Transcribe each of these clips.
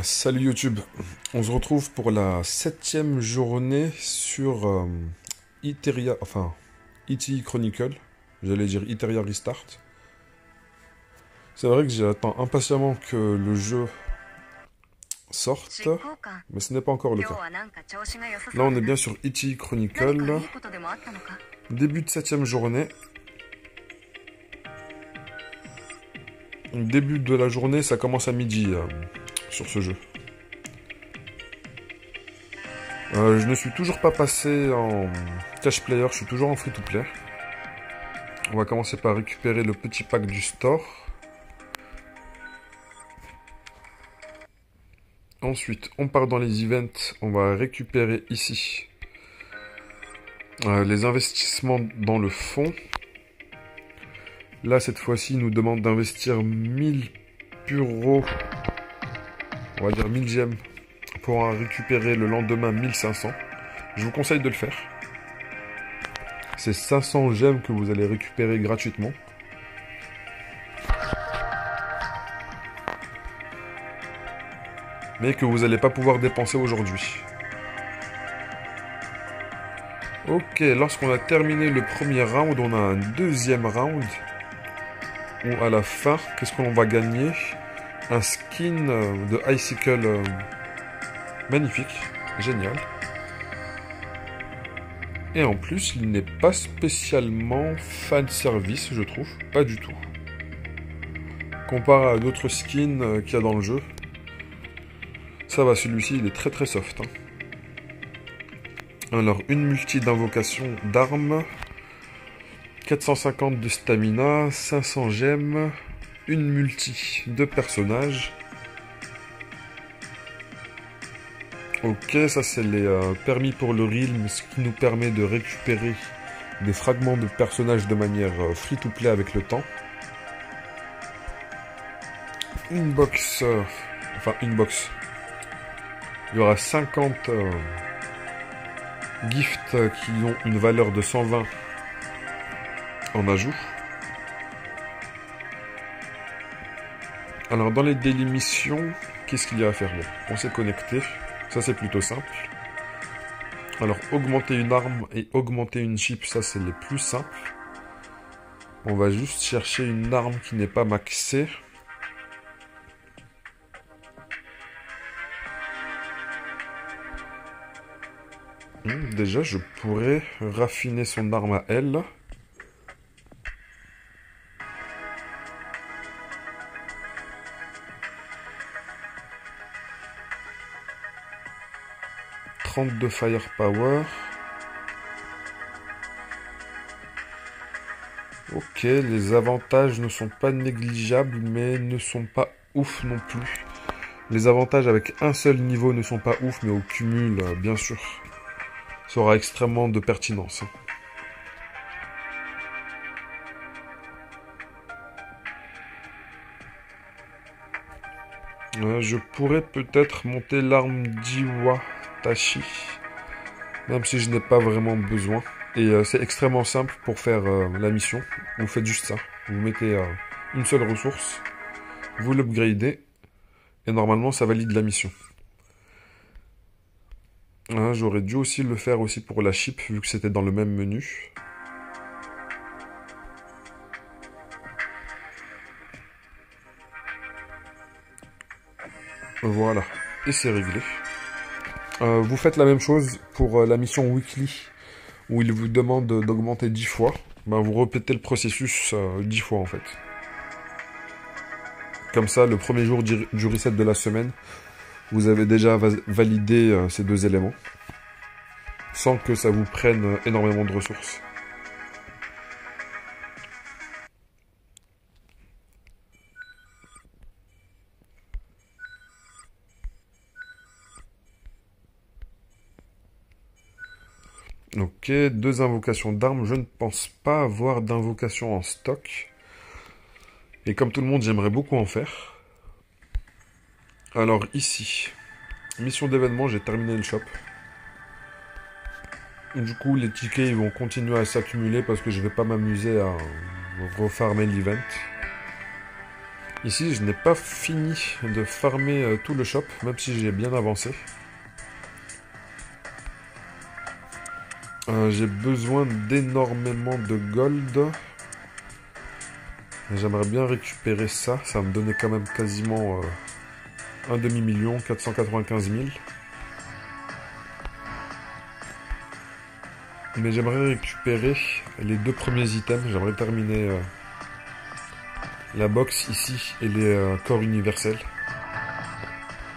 Salut YouTube, on se retrouve pour la 7e journée sur Iteria, enfin ETE Chronicle, j'allais dire Iteria Restart. C'est vrai que j'attends impatiemment que le jeu sorte, mais ce n'est pas encore le cas. Là on est bien sur ETE Chronicle, début de 7e journée. Début de la journée, ça commence à midi sur ce jeu. Je ne suis toujours pas passé en cash player, je suis toujours en free to play. On va commencer par récupérer le petit pack du store. Ensuite, on part dans les events, on va récupérer ici les investissements dans le fond. Là, cette fois-ci, il nous demande d'investir 1000 puros, on va dire 1000 gemmes, pour en récupérer le lendemain 1500. Je vous conseille de le faire. C'est 500 gemmes que vous allez récupérer gratuitement. Mais que vous n'allez pas pouvoir dépenser aujourd'hui. Ok, lorsqu'on a terminé le premier round, on a un deuxième round. Où à la fin, qu'est-ce qu'on va gagner? Un skin de Icicle magnifique, génial. Et en plus, il n'est pas spécialement fan service, je trouve. Pas du tout. Comparé à d'autres skins qu'il y a dans le jeu. Ça va, celui-ci, il est très très soft. Alors, une multi d'invocation d'armes. 450 de stamina, 500 gemmes, une multi de personnages. Ok, ça c'est les permis pour le realm, ce qui nous permet de récupérer des fragments de personnages de manière free-to-play avec le temps. Une box, enfin une box. Il y aura 50 gifts qui ont une valeur de 120 en ajout. Alors dans les daily missions, qu'est-ce qu'il y a à faire? Bon, on s'est connecté, ça c'est plutôt simple. Alors augmenter une arme et augmenter une chip, ça c'est les plus simples. On va juste chercher une arme qui n'est pas maxée. Déjà je pourrais raffiner son arme à elle. De firepower. Ok, les avantages ne sont pas négligeables, mais ne sont pas ouf non plus. Les avantages avec un seul niveau ne sont pas ouf, mais au cumul, bien sûr, ça aura extrêmement de pertinence. Je pourrais peut-être monter l'arme d'Iwa Tashi, même si je n'ai pas vraiment besoin. Et c'est extrêmement simple pour faire la mission. Vous faites juste ça. Vous mettez une seule ressource, vous l'upgradez, et normalement ça valide la mission. J'aurais dû aussi le faire aussi pour la chip, vu que c'était dans le même menu. Voilà, et c'est réglé. Vous faites la même chose pour la mission weekly, où il vous demande d'augmenter 10 fois. Vous répétez le processus 10 fois en fait. Comme ça, le premier jour du reset de la semaine, vous avez déjà validé ces deux éléments, sans que ça vous prenne énormément de ressources. Ok, deux invocations d'armes. Je ne pense pas avoir d'invocation en stock. Et comme tout le monde, j'aimerais beaucoup en faire. Alors ici, mission d'événement, j'ai terminé le shop. Du coup, les tickets ils vont continuer à s'accumuler parce que je vais pas m'amuser à refarmer l'event. Ici, je n'ai pas fini de farmer tout le shop, même si j'ai bien avancé. J'ai besoin d'énormément de gold. J'aimerais bien récupérer ça. Ça va me donner quand même quasiment un demi-million, 495 000. Mais j'aimerais récupérer les deux premiers items. J'aimerais terminer la box ici et les corps universels.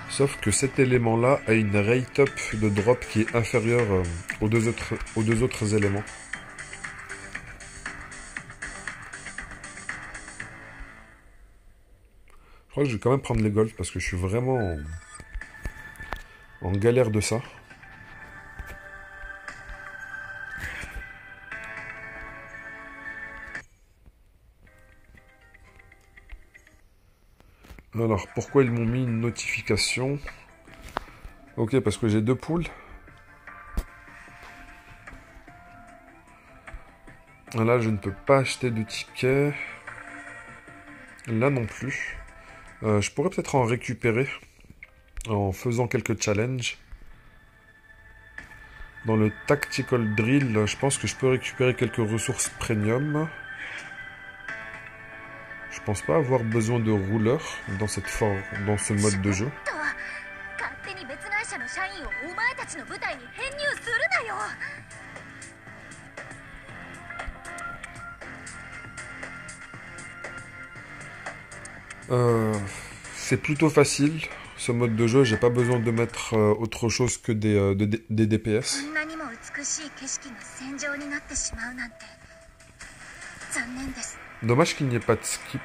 Sauf que cet élément-là a une rate up de drop qui est inférieure aux deux autres éléments. Je crois que je vais quand même prendre les golds parce que je suis vraiment en galère de ça. Alors, pourquoi ils m'ont mis une notification? Ok, parce que j'ai deux poules. Là, je ne peux pas acheter de tickets. Là non plus. Je pourrais peut-être en récupérer en faisant quelques challenges. Dans le Tactical Drill, je pense que je peux récupérer quelques ressources premium. Je pense pas avoir besoin de rouleur dans ce mode de jeu. C'est plutôt facile, ce mode de jeu. J'ai pas besoin de mettre autre chose que des DPS. Dommage qu'il n'y ait pas de skip.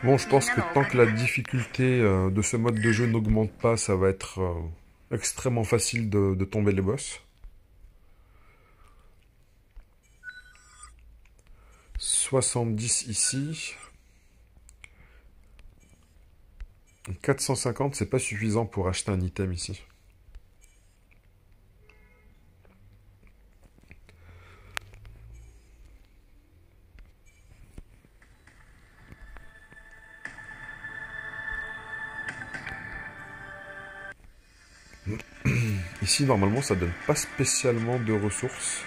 Bon, je pense que tant que la difficulté de ce mode de jeu n'augmente pas, ça va être extrêmement facile de tomber les boss. 70 ici. 450, c'est pas suffisant pour acheter un item ici. Ici, normalement, ça donne pas spécialement de ressources.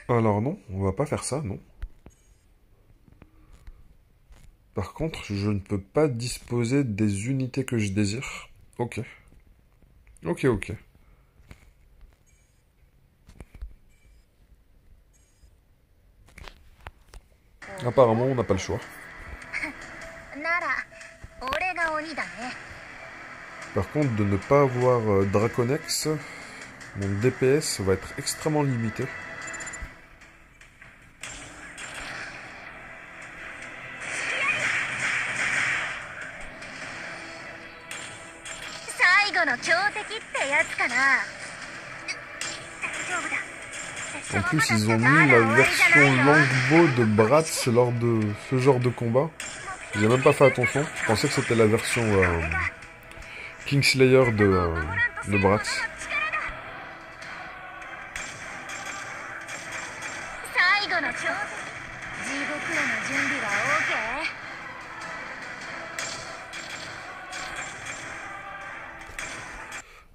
Alors non, on va pas faire ça, non. Par contre, je ne peux pas disposer des unités que je désire. Ok. Ok. Apparemment, on n'a pas le choix. Par contre, de ne pas avoir Draconex, mon DPS va être extrêmement limité. En plus, ils ont mis la version Longbow de Bratz lors de ce genre de combat. J'ai même pas fait attention. Je pensais que c'était la version Kingslayer de Bratz.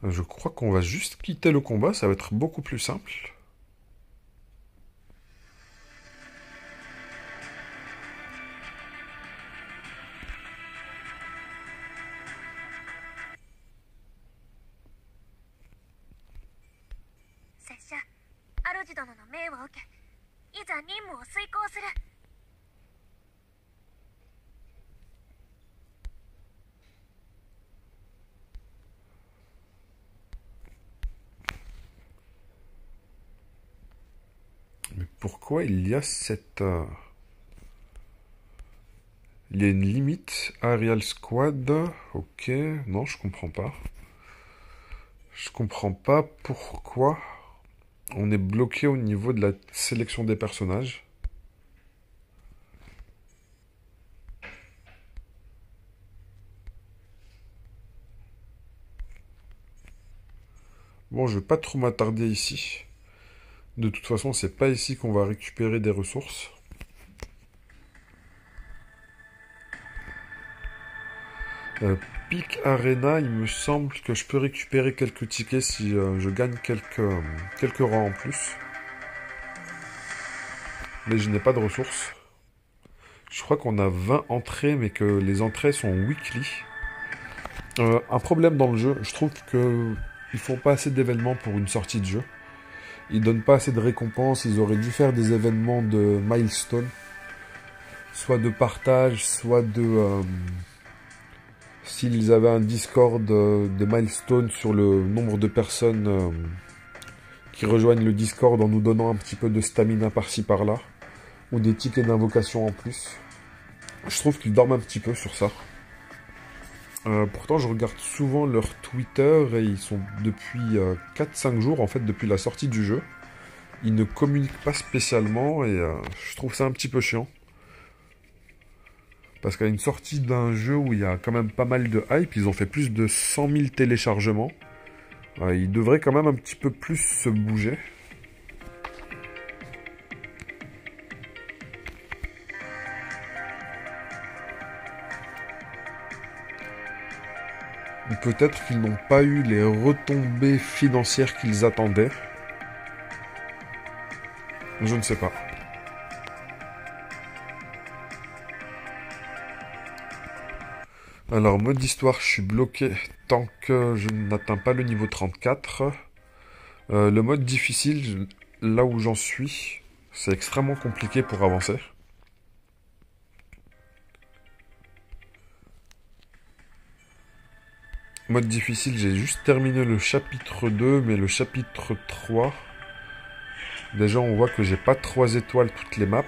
Je crois qu'on va juste quitter le combat, ça va être beaucoup plus simple. Mais pourquoi il y a cette Il y a une limite. Aerial Squad. Ok. Non, je comprends pas. Je comprends pas pourquoi on est bloqué au niveau de la sélection des personnages. Bon, je vais pas trop m'attarder ici. De toute façon, c'est pas ici qu'on va récupérer des ressources. Peak Arena, il me semble que je peux récupérer quelques tickets si je gagne quelques rangs en plus. Mais je n'ai pas de ressources. Je crois qu'on a 20 entrées, mais que les entrées sont weekly. Un problème dans le jeu, je trouve que ils font pas assez d'événements pour une sortie de jeu. Ils donnent pas assez de récompenses, ils auraient dû faire des événements de milestone. Soit de partage, soit de... s'ils avaient un Discord de milestone sur le nombre de personnes qui rejoignent le Discord en nous donnant un petit peu de stamina par-ci par-là. Ou des tickets d'invocation en plus. Je trouve qu'ils dorment un petit peu sur ça. Pourtant, je regarde souvent leur Twitter et ils sont depuis 4-5 jours, en fait, depuis la sortie du jeu. Ils ne communiquent pas spécialement et je trouve ça un petit peu chiant. Parce qu'à une sortie d'un jeu où il y a quand même pas mal de hype, ils ont fait plus de 100 000 téléchargements. Ils devraient quand même un petit peu plus se bouger. Peut-être qu'ils n'ont pas eu les retombées financières qu'ils attendaient. Je ne sais pas. Alors, mode histoire, je suis bloqué tant que je n'atteins pas le niveau 34. Le mode difficile, là où j'en suis, c'est extrêmement compliqué pour avancer. Mode difficile, j'ai juste terminé le chapitre 2, mais le chapitre 3... Déjà, on voit que j'ai pas 3 étoiles toutes les maps.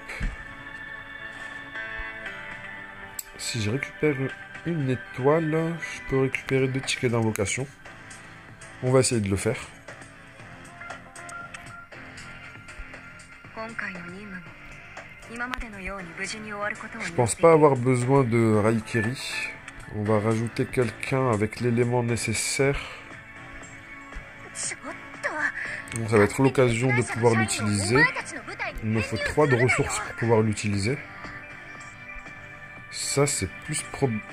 Si je récupère une étoile, je peux récupérer 2 tickets d'invocation. On va essayer de le faire. Je pense pas avoir besoin de Raikiri. On va rajouter quelqu'un avec l'élément nécessaire. Bon, ça va être l'occasion de pouvoir l'utiliser. Il me faut 3 de ressources pour pouvoir l'utiliser. Ça, c'est plus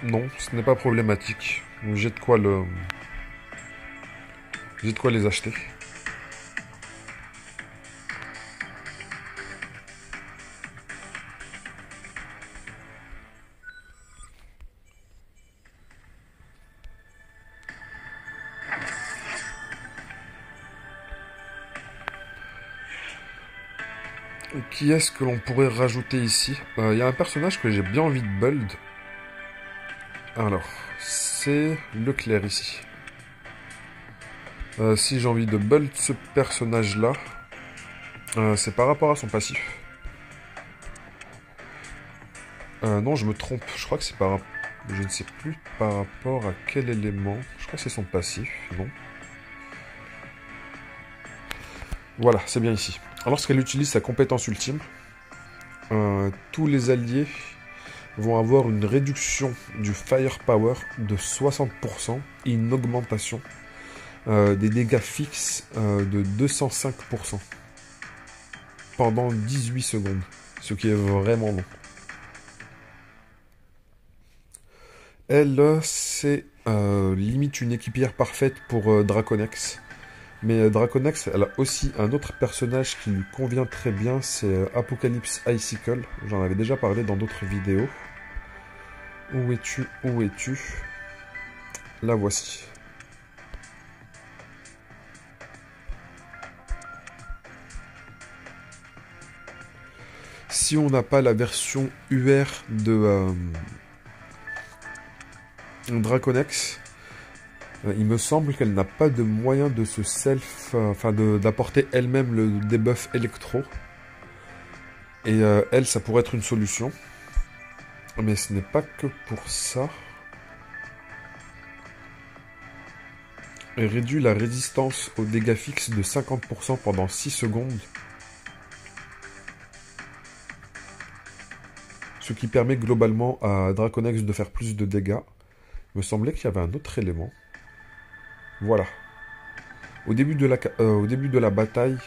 non, ce n'est pas problématique. J'ai de quoi j'ai de quoi les acheter. Qui est-ce que l'on pourrait rajouter ici? Il y a un personnage que j'ai bien envie de build. Alors, c'est Leclerc ici. Si j'ai envie de build ce personnage-là, c'est par rapport à son passif. Non, je me trompe. Je crois que c'est par... Je ne sais plus par rapport à quel élément. Je crois que c'est son passif, non? Voilà, c'est bien ici. Lorsqu'elle utilise sa compétence ultime, tous les alliés vont avoir une réduction du firepower de 60% et une augmentation des dégâts fixes de 205% pendant 18 secondes, ce qui est vraiment long. Elle, c'est limite une équipière parfaite pour Draconex. Mais Draconex, elle a aussi un autre personnage qui lui convient très bien, c'est Apocalypse Icicle. J'en avais déjà parlé dans d'autres vidéos. Où es-tu? Où es-tu? La voici. Si on n'a pas la version UR de Draconex, il me semble qu'elle n'a pas de moyen de se d'apporter elle-même le debuff électro. Et elle, ça pourrait être une solution. Mais ce n'est pas que pour ça. Elle réduit la résistance aux dégâts fixes de 50% pendant 6 secondes. Ce qui permet globalement à Draconex de faire plus de dégâts. Il me semblait qu'il y avait un autre élément. Voilà. Au début de la bataille,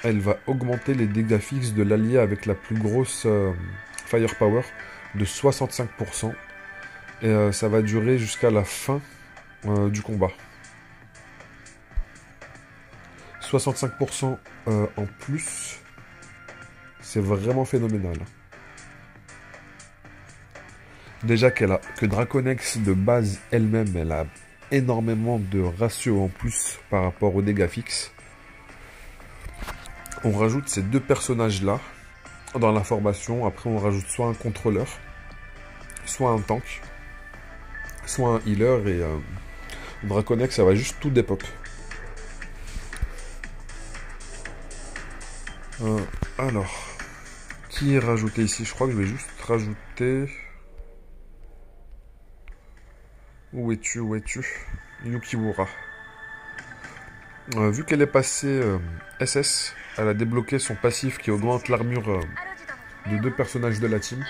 elle va augmenter les dégâts fixes de l'allié avec la plus grosse firepower de 65%. Et ça va durer jusqu'à la fin du combat. 65% en plus, c'est vraiment phénoménal. Déjà que Draconex de base elle-même, elle a énormément de ratio en plus par rapport aux dégâts fixes. On rajoute ces deux personnages-là dans la formation. Après, on rajoute soit un contrôleur, soit un tank, soit un healer. Et Draconex, ça va juste tout dépop. Alors, qui est rajouté ici? Je crois que je vais juste rajouter... Où es-tu? Où es-tu? Yukiwura. Vu qu'elle est passée SS, elle a débloqué son passif qui augmente l'armure de deux personnages de la team.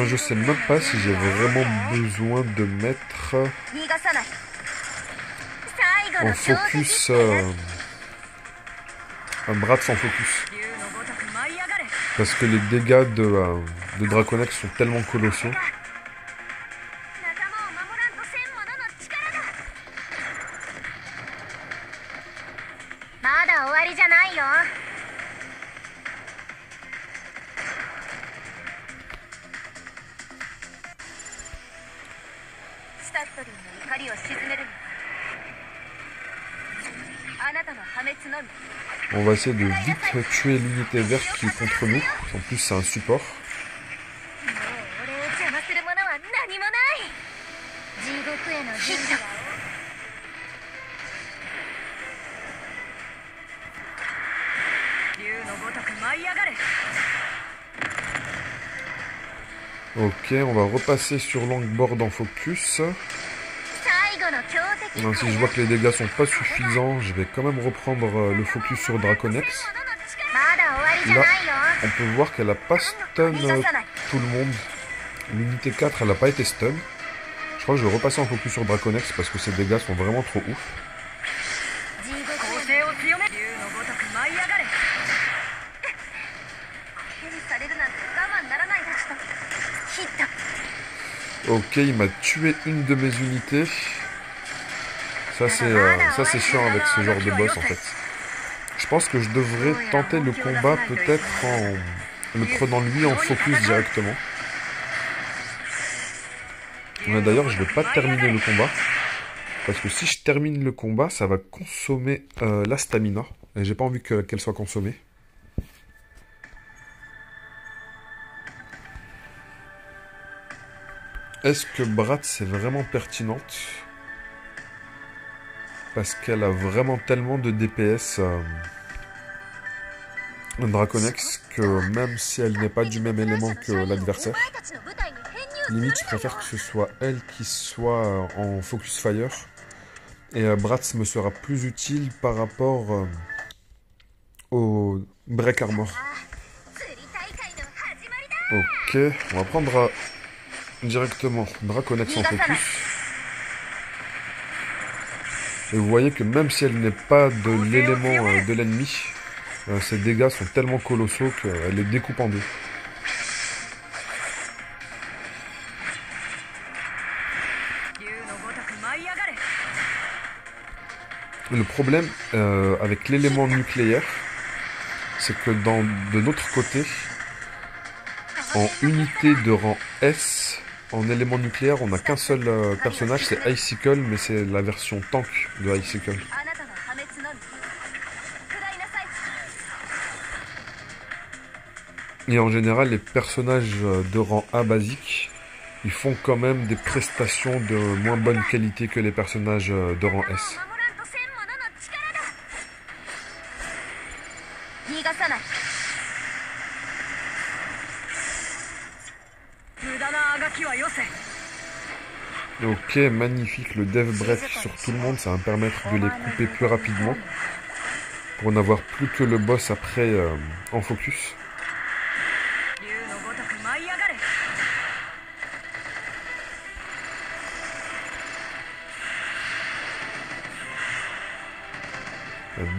Je sais même pas si j'ai vraiment besoin de mettre en focus un bras sans focus. Parce que les dégâts de Draconex sont tellement colossaux. On va essayer de vite tuer l'unité verte qui est contre nous. En plus, c'est un support. Ok, on va repasser sur Longboard en focus. Donc, si je vois que les dégâts sont pas suffisants, je vais quand même reprendre le focus sur Draconex. Là, on peut voir qu'elle a pas stun tout le monde. L'unité 4, elle a pas été stun. Je crois que je vais repasser en focus sur Draconex parce que ses dégâts sont vraiment trop ouf. Ok, il m'a tué une de mes unités. Ça c'est chiant avec ce genre de boss en fait. Je pense que je devrais tenter le combat peut-être en le prenant lui en focus directement. D'ailleurs, je vais pas terminer le combat. Parce que si je termine le combat, ça va consommer la stamina. Et j'ai pas envie qu'elle soit consommée. Est-ce que Bratz est vraiment pertinente? Parce qu'elle a vraiment tellement de DPS Draconex que même si elle n'est pas du même élément que l'adversaire, limite je préfère que ce soit elle qui soit en focus fire. Et Bratz me sera plus utile par rapport au break armor. Ok, on va prendre directement Draconex en focus. Et vous voyez que même si elle n'est pas de l'élément de l'ennemi, ses dégâts sont tellement colossaux qu'elle les découpe en deux. Le problème avec l'élément nucléaire, c'est que de notre côté, en unité de rang S, en élément nucléaire, on n'a qu'un seul personnage, c'est Icicle, mais c'est la version tank de Icicle. Et en général, les personnages de rang A basique, ils font quand même des prestations de moins bonne qualité que les personnages de rang S. Ok, magnifique, le dev break sur tout le monde, ça va me permettre de les couper plus rapidement. Pour n'avoir plus que le boss après en focus.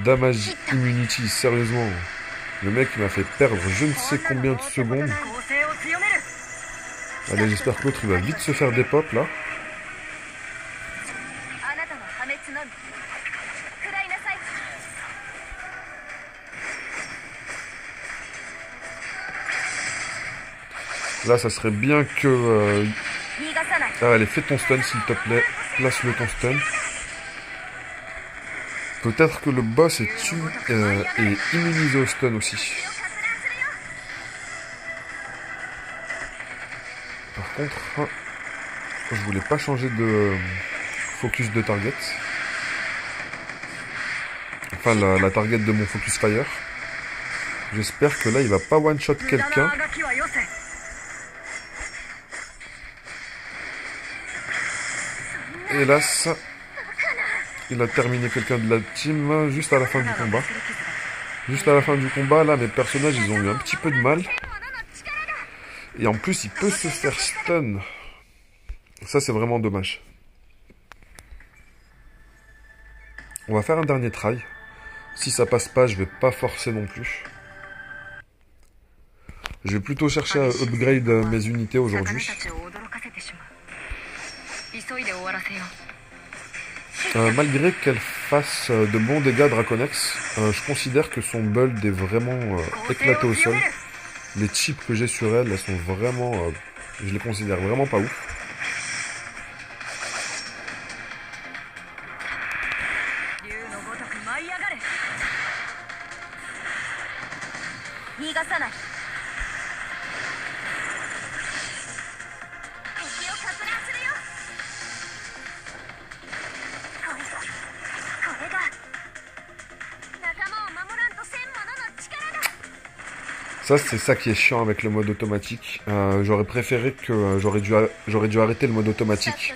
Damage Immunity, sérieusement. Le mec il m'a fait perdre je ne sais combien de secondes. Allez, j'espère que l'autre il va vite se faire des pops là. Là, ça serait bien que... Ah, allez, fais ton stun s'il te plaît. Place-le ton stun. Peut-être que le boss est immunisé au stun aussi. Par contre, je voulais pas changer de focus de target. Enfin, la target de mon focus fire. J'espère que là, il va pas one-shot quelqu'un. Hélas, il a terminé quelqu'un de la team juste à la fin du combat. Juste à la fin du combat, là, mes personnages, ils ont eu un petit peu de mal. Et en plus, il peut se faire stun. Ça, c'est vraiment dommage. On va faire un dernier try. Si ça passe pas, je vais pas forcer non plus. Je vais plutôt chercher à upgrade mes unités aujourd'hui. Malgré qu'elle fasse de bons dégâts Draconex, je considère que son build est vraiment éclaté au sol. Les chips que j'ai sur elle, elles sont vraiment... je les considère vraiment pas ouf. Ça, c'est ça qui est chiant avec le mode automatique. J'aurais préféré que... j'aurais dû arrêter le mode automatique.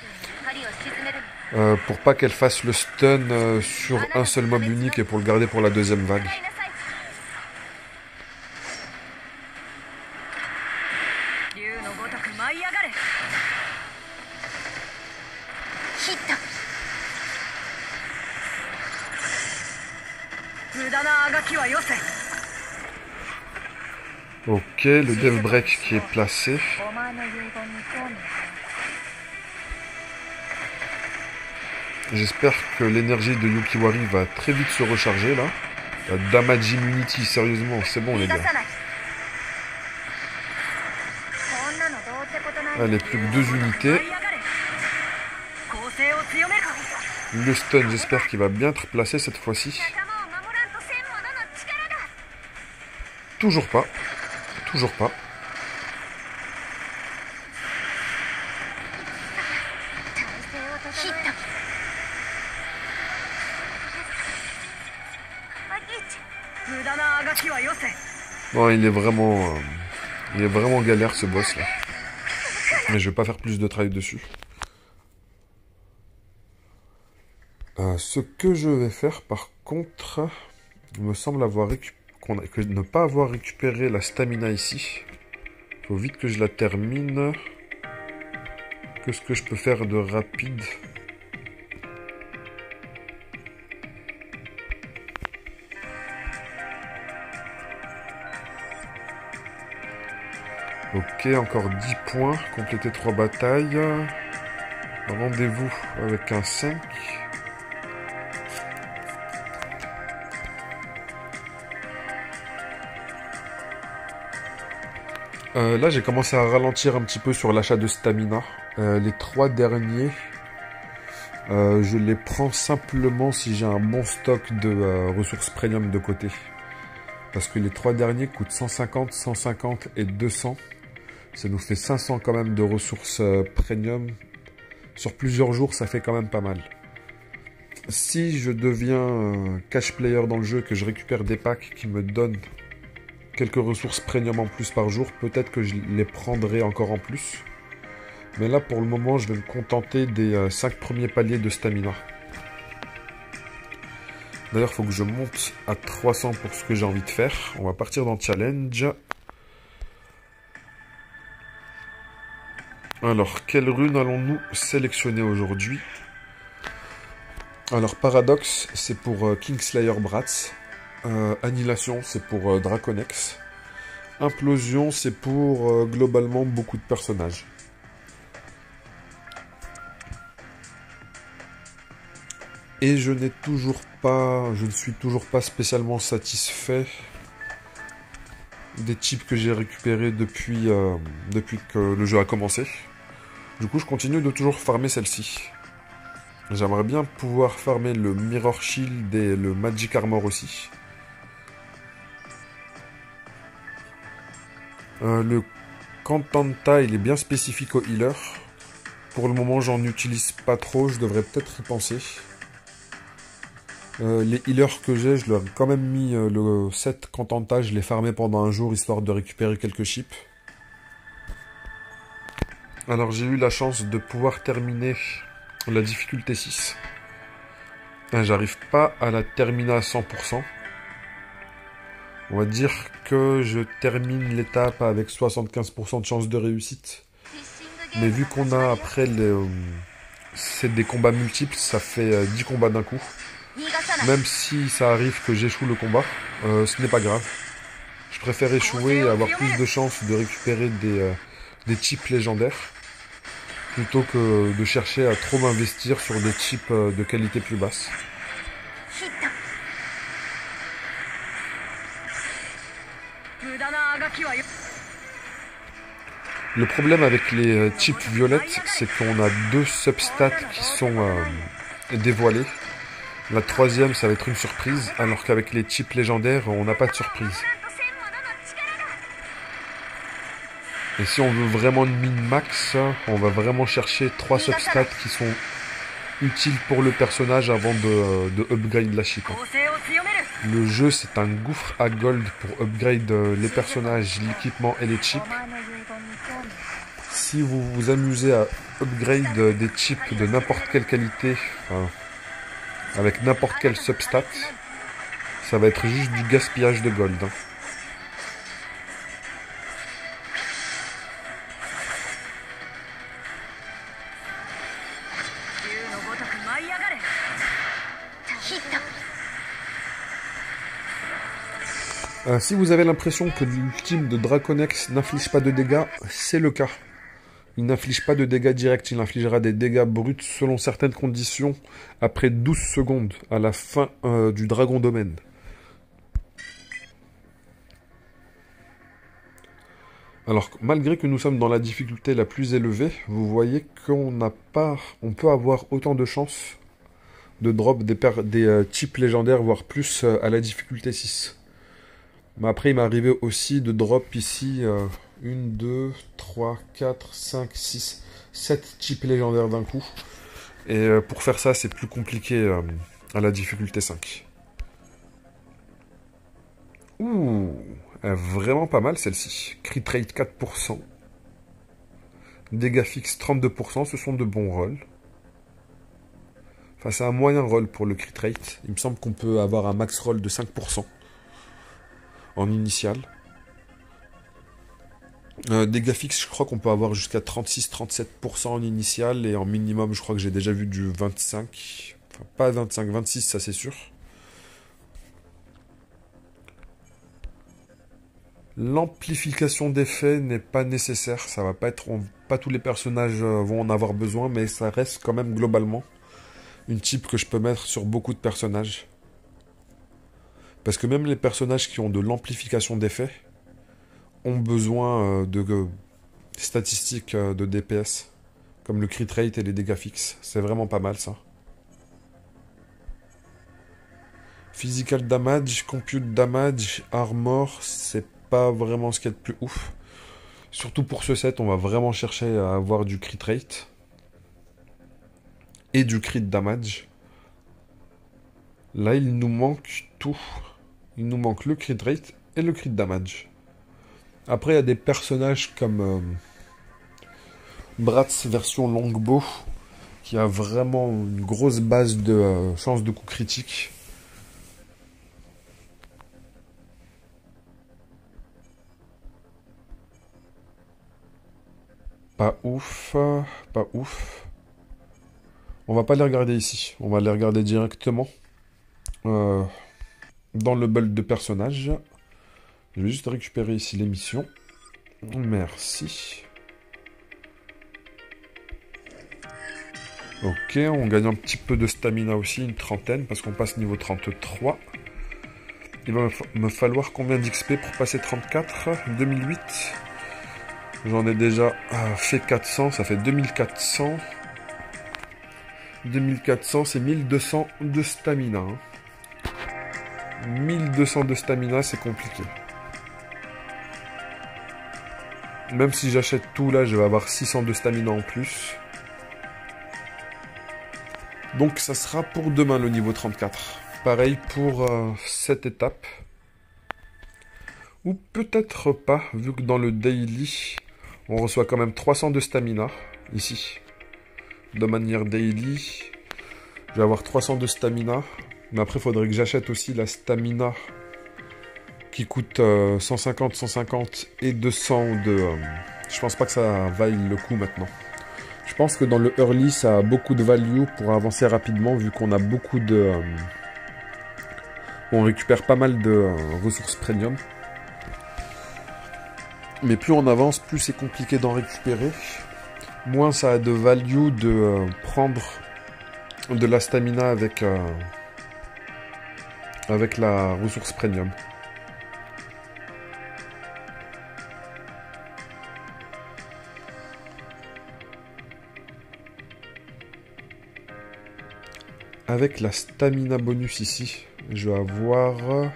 Pour pas qu'elle fasse le stun sur un seul mob unique et pour le garder pour la deuxième vague. Ok, le dev break qui est placé. J'espère que l'énergie de Yukiwari va très vite se recharger là. La damage immunity, sérieusement, c'est bon les gars. Allez, plus que 2 unités. Le stun, j'espère qu'il va bien être placé cette fois-ci. Toujours pas. Toujours pas. Bon, il est vraiment galère ce boss là. Mais je vais pas faire plus de travail dessus. Ce que je vais faire par contre, il me semble que ne pas avoir récupéré la stamina ici. Il faut vite que je la termine. Qu'est-ce que je peux faire de rapide ? Ok, encore 10 points, compléter 3 batailles. Rendez-vous avec un 5. Là, j'ai commencé à ralentir un petit peu sur l'achat de stamina. Les 3 derniers, je les prends simplement si j'ai un bon stock de ressources premium de côté. Parce que les 3 derniers coûtent 150, 150 et 200. Ça nous fait 500 quand même de ressources premium. Sur plusieurs jours, ça fait quand même pas mal. Si je deviens cash player dans le jeu, que je récupère des packs qui me donnent quelques ressources premium en plus par jour, peut-être que je les prendrai encore en plus. Mais là, pour le moment, je vais me contenter des 5 premiers paliers de stamina. D'ailleurs, il faut que je monte à 300 pour ce que j'ai envie de faire. On va partir dans challenge. Alors, quelle rune allons-nous sélectionner aujourd'hui? Alors, Paradoxe, c'est pour Kingslayer Bratz. Annihilation, c'est pour Draconex. Implosion, c'est pour globalement beaucoup de personnages. Et je ne suis toujours pas spécialement satisfait des chips que j'ai récupérés depuis que le jeu a commencé. Du coup, je continue de toujours farmer celle-ci. J'aimerais bien pouvoir farmer le Mirror Shield et le Magic Armor aussi. Le Cantanta, il est bien spécifique au healer. Pour le moment, j'en utilise pas trop, je devrais peut-être y penser. Les healers que j'ai, je leur ai quand même mis le set Cantanta, je l'ai farmé pendant un jour, histoire de récupérer quelques chips. Alors j'ai eu la chance de pouvoir terminer la difficulté 6. J'arrive pas à la terminer à 100%. On va dire que je termine l'étape avec 75% de chance de réussite. Mais vu qu'on a après c'est des combats multiples, ça fait 10 combats d'un coup. Même si ça arrive que j'échoue le combat, ce n'est pas grave. Je préfère échouer et avoir plus de chances de récupérer des chips légendaires plutôt que de chercher à trop m'investir sur des chips de qualité plus basse. Le problème avec les chips violettes, c'est qu'on a 2 substats qui sont dévoilés. La troisième, ça va être une surprise, alors qu'avec les chips légendaires, on n'a pas de surprise. Et si on veut vraiment une min-max, on va vraiment chercher 3 substats qui sont utiles pour le personnage avant de upgrade la chip. Le jeu, c'est un gouffre à gold pour upgrade les personnages, l'équipement et les chips. Si vous vous amusez à upgrade des chips de n'importe quelle qualité, avec n'importe quel substat, ça va être juste du gaspillage de gold. Si vous avez l'impression que l'ultime de Draconex n'inflige pas de dégâts, c'est le cas. Il n'inflige pas de dégâts directs, il infligera des dégâts bruts selon certaines conditions après 12 secondes à la fin du Dragon Domaine. Alors, malgré que nous sommes dans la difficulté la plus élevée, vous voyez on peut avoir autant de chances de drop des chips légendaires, voire plus à la difficulté 6. Mais après, il m'est arrivé aussi de drop ici 1, 2, 3, 4, 5, 6, 7 chips légendaires d'un coup. Et pour faire ça, c'est plus compliqué à la difficulté 5. Ouh, vraiment pas mal celle-ci. Crit rate 4%. Dégâts fixes 32%, ce sont de bons rolls. Enfin, c'est un moyen roll pour le crit rate. Il me semble qu'on peut avoir un max roll de 5%. En initial. Dégâts fixes, je crois qu'on peut avoir jusqu'à 36-37% en initial, et en minimum, je crois que j'ai déjà vu du 25. Enfin, pas 25, 26, ça c'est sûr. L'amplification d'effet n'est pas nécessaire, ça va pas être, pas tous les personnages vont en avoir besoin, mais ça reste quand même globalement une type que je peux mettre sur beaucoup de personnages. Parce que même les personnages qui ont de l'amplification d'effet ont besoin de statistiques de DPS, comme le crit rate et les dégâts fixes. C'est vraiment pas mal ça. Physical damage, compute damage, armor, c'est pas vraiment ce qu'il y a de plus ouf. Surtout pour ce set, on va vraiment chercher à avoir du crit rate. Et du crit damage. Là, il nous manque tout. Il nous manque le crit rate et le crit damage. Après, il y a des personnages comme Bratz version longbow, qui a vraiment une grosse base de chance de coup critique. Pas ouf, pas ouf. On va pas les regarder ici, on va les regarder directement dans le build de personnage. Je vais juste récupérer ici les missions. Merci. Ok, on gagne un petit peu de stamina aussi, une trentaine, parce qu'on passe niveau 33. Il va me falloir combien d'XP pour passer 34? 2008. J'en ai déjà fait 400, ça fait 2400. 2400, c'est 1200 de stamina. 1200 de stamina, c'est compliqué. Même si j'achète tout, là, je vais avoir 600 de stamina en plus. Donc, ça sera pour demain, le niveau 34. Pareil pour cette étape. Ou peut-être pas, vu que dans le daily, on reçoit quand même 300 de stamina, ici. De manière daily, je vais avoir 300 de stamina. Mais après, il faudrait que j'achète aussi la stamina qui coûte 150, 150 et 200 de... je pense pas que ça vaille le coup maintenant. Je pense que dans le early, ça a beaucoup de value pour avancer rapidement, vu qu'on a beaucoup de... on récupère pas mal de ressources premium. Mais plus on avance, plus c'est compliqué d'en récupérer. Moins ça a de value de prendre de la stamina avec la ressource premium. Avec la stamina bonus ici, je vais avoir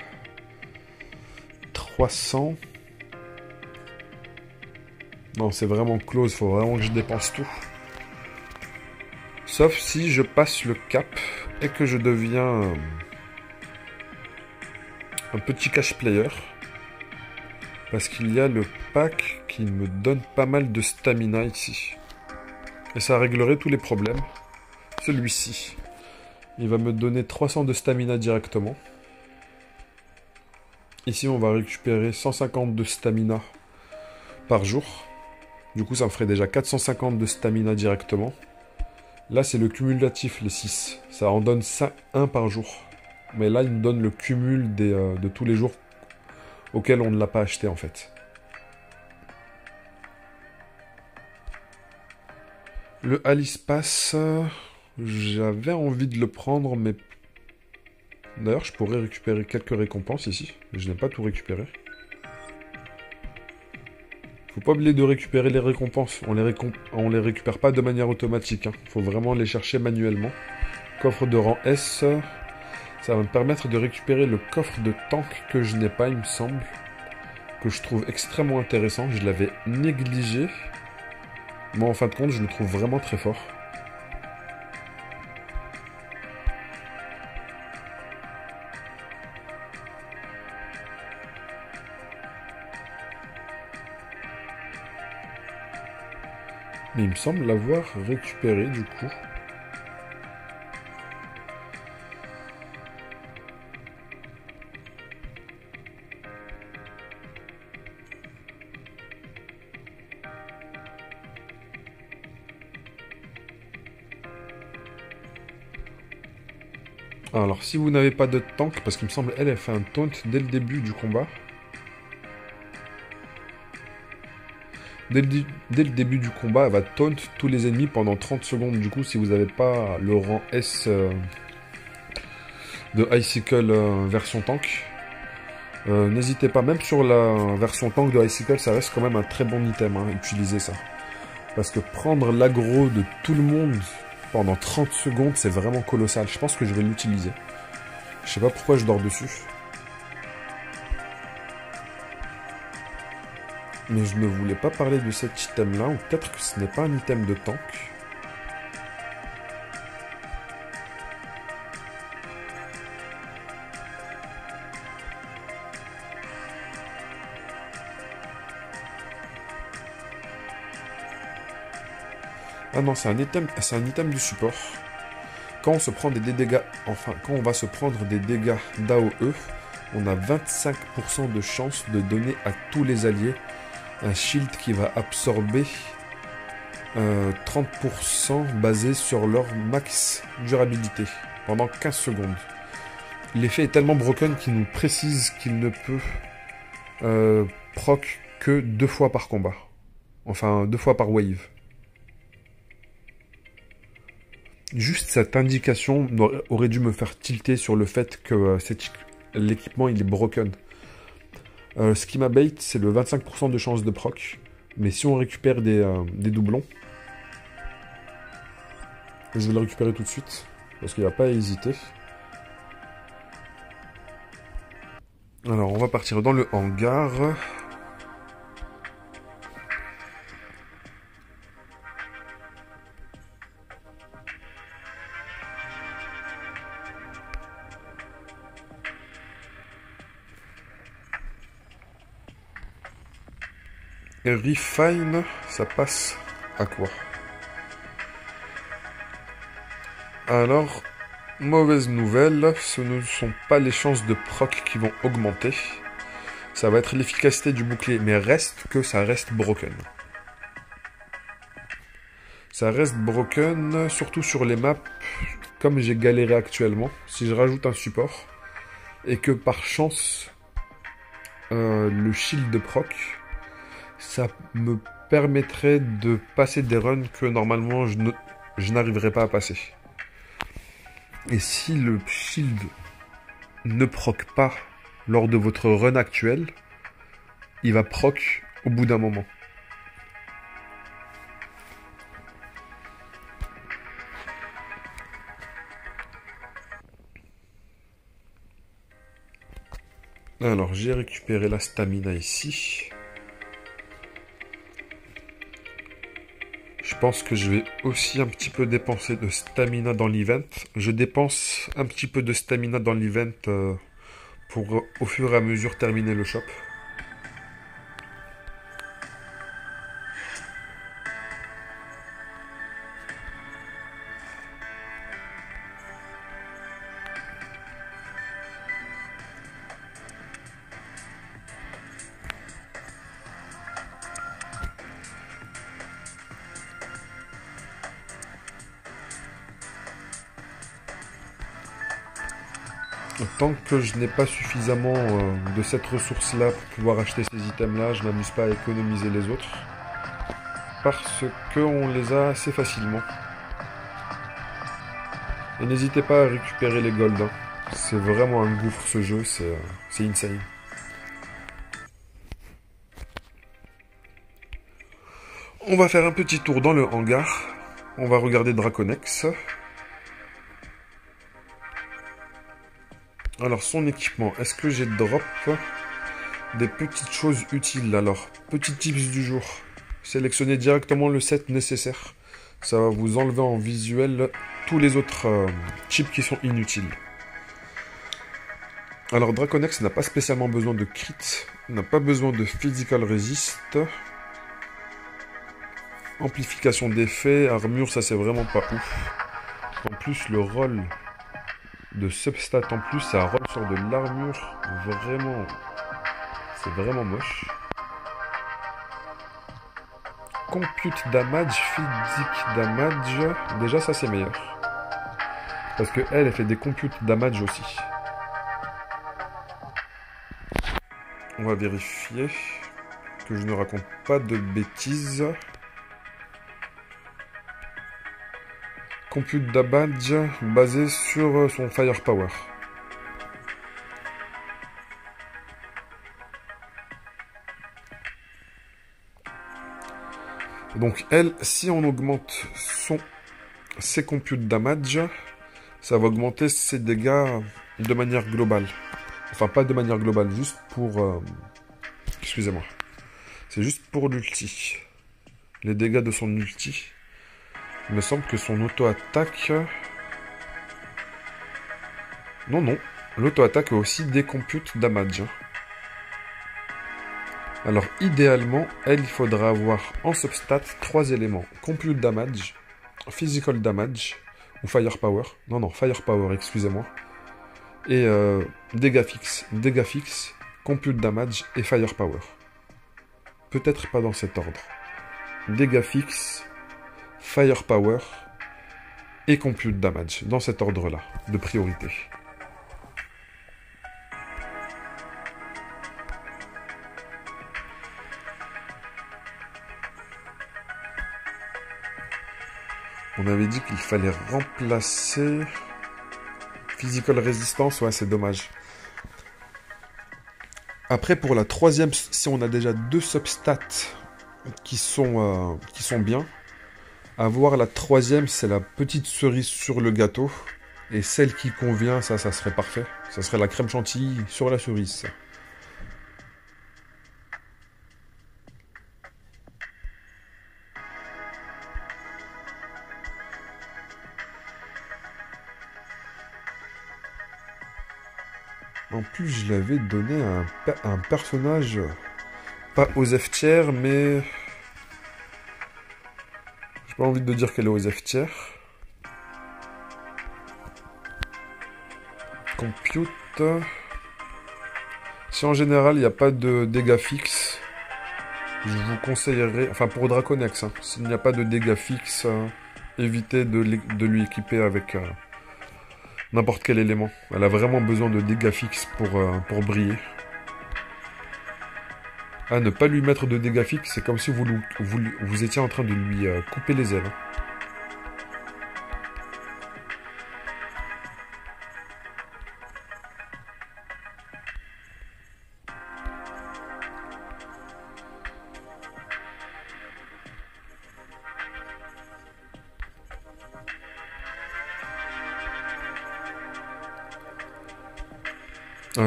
300. Non, c'est vraiment close, faut vraiment que je dépense tout. Sauf si je passe le cap et que je deviens un petit cash player. Parce qu'il y a le pack qui me donne pas mal de stamina ici. Et ça réglerait tous les problèmes. Celui-ci, il va me donner 300 de stamina directement. Ici, on va récupérer 150 de stamina par jour. Du coup, ça me ferait déjà 450 de stamina directement. Là, c'est le cumulatif, les 6. Ça en donne 1 par jour. Mais là, il me donne le cumul de tous les jours auxquels on ne l'a pas acheté, en fait. Le Alice Pass, j'avais envie de le prendre, mais... D'ailleurs, je pourrais récupérer quelques récompenses ici. Je n'ai pas tout récupéré. Faut pas oublier de récupérer les récompenses. On les récupère pas de manière automatique. Faut vraiment les chercher manuellement. Coffre de rang S. Ça va me permettre de récupérer le coffre de tank que je n'ai pas, il me semble. Que je trouve extrêmement intéressant. Je l'avais négligé. Moi, en fin de compte, je le trouve vraiment très fort. Mais il me semble l'avoir récupéré du coup. Alors si vous n'avez pas de tank, parce qu'il me semble elle fait un taunt dès le début du combat. Dès le début du combat, elle va taunt tous les ennemis pendant 30 secondes. Du coup, si vous n'avez pas le rang S de Icicle version tank, n'hésitez pas. Même sur la version tank de Icicle, ça reste quand même un très bon item, utiliser ça. Parce que prendre l'aggro de tout le monde pendant 30 secondes, c'est vraiment colossal. Je pense que je vais l'utiliser. Je sais pas pourquoi je dors dessus. Mais je ne voulais pas parler de cet item-là, ou peut-être que ce n'est pas un item de tank. Ah non, c'est un item du support. Quand on se prend des dégâts, enfin, quand on va se prendre des dégâts d'AOE, on a 25% de chance de donner à tous les alliés un shield qui va absorber 30% basé sur leur max durabilité pendant 15 secondes. L'effet est tellement broken qu'il nous précise qu'il ne peut proc que 2 fois par combat. Enfin, 2 fois par wave. Juste cette indication aurait dû me faire tilter sur le fait que l'équipement il est broken. Ce qui m'abate, c'est le 25% de chance de proc. Mais si on récupère des doublons, je vais le récupérer tout de suite, parce qu'il n'y a pas à hésiter. Alors, on va partir dans le hangar. Et refine, ça passe à quoi? Alors, mauvaise nouvelle, ce ne sont pas les chances de proc qui vont augmenter. Ça va être l'efficacité du bouclier, mais reste que ça reste broken. Ça reste broken, surtout sur les maps, comme j'ai galéré actuellement. Si je rajoute un support, et que par chance, le shield de proc, ça me permettrait de passer des runs que normalement je n'arriverais pas à passer. Et si le shield ne proc pas lors de votre run actuel, il va proc au bout d'un moment. Alors, j'ai récupéré la stamina ici. Je pense que je vais aussi un petit peu dépenser de stamina dans l'event. Je dépense un petit peu de stamina dans l'event pour au fur et à mesure terminer le shop. Tant que je n'ai pas suffisamment de cette ressource-là pour pouvoir acheter ces items-là, je m'amuse pas à économiser les autres. Parce qu'on les a assez facilement. Et n'hésitez pas à récupérer les golds. Hein. C'est vraiment un gouffre ce jeu, c'est insane. On va faire un petit tour dans le hangar. On va regarder Draconex. Alors, son équipement, est-ce que j'ai drop des petites choses utiles? Alors, petit tips du jour. Sélectionnez directement le set nécessaire. Ça va vous enlever en visuel tous les autres chips qui sont inutiles. Alors, Draconex n'a pas spécialement besoin de crit, n'a pas besoin de physical resist. Amplification d'effet, armure, ça c'est vraiment pas ouf. En plus, le roll de substat en plus, ça roll sur de l'armure, vraiment, c'est vraiment moche. Compute damage, physique damage, déjà ça c'est meilleur. Parce que elle fait des compute damage aussi. On va vérifier que je ne raconte pas de bêtises. Compute damage basé sur son firepower. Donc elle, si on augmente ses compute damage, ça va augmenter ses dégâts de manière globale. Enfin, pas de manière globale, juste pour... excusez-moi. C'est juste pour l'ulti. Les dégâts de son ulti. Il me semble que son auto-attaque... Non, non. L'auto-attaque a aussi des compute damage. Alors, idéalement, il faudra avoir en substat 3 éléments. Compute damage, physical damage, ou firepower. Non, non, firepower, excusez-moi. Et dégâts fixes. Dégâts fixes, compute damage et firepower. Peut-être pas dans cet ordre. Dégâts fixes, firepower et compute damage. Dans cet ordre-là, de priorité. On avait dit qu'il fallait remplacer... Physical Resistance, ouais, c'est dommage. Après, pour la troisième, si on a déjà 2 substats qui sont bien, avoir la troisième, c'est la petite cerise sur le gâteau. Et celle qui convient, ça serait parfait. Ça serait la crème chantilly sur la cerise, ça. En plus, je l'avais donné à un personnage, pas aux F tier, mais... J'ai pas envie de dire qu'elle est aux F tier. Compute. Si en général, il n'y a pas de dégâts fixes, je vous conseillerais... Enfin, pour Draconex, hein, s'il n'y a pas de dégâts fixes, évitez de lui équiper avec... n'importe quel élément. Elle a vraiment besoin de dégâts fixes pour briller. Ah, ne pas lui mettre de dégâts fixes, c'est comme si vous étiez en train de lui couper les ailes.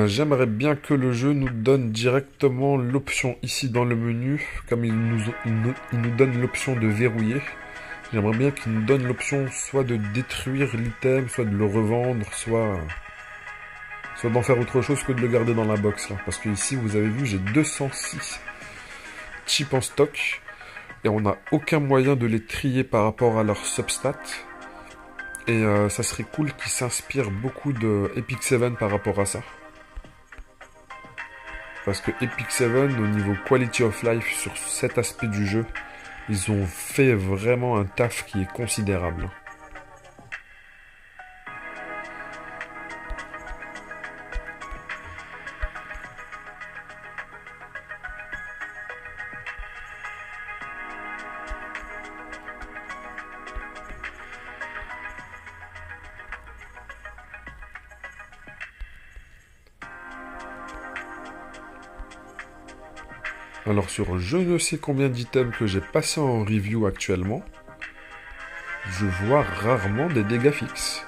J'aimerais bien que le jeu nous donne directement l'option ici dans le menu, comme il nous donne l'option de verrouiller. J'aimerais bien qu'il nous donne l'option soit de détruire l'item, soit de le revendre, soit d'en faire autre chose que de le garder dans la box là. Parce que ici, vous avez vu, j'ai 206 chips en stock et on n'a aucun moyen de les trier par rapport à leur substat. Et ça serait cool qu'ils s'inspirent beaucoup de Epic 7 par rapport à ça. Parce que Epic 7, au niveau quality of life, sur cet aspect du jeu, ils ont fait vraiment un taf qui est considérable. Alors sur je ne sais combien d'items que j'ai passé en review actuellement, je vois rarement des dégâts fixes.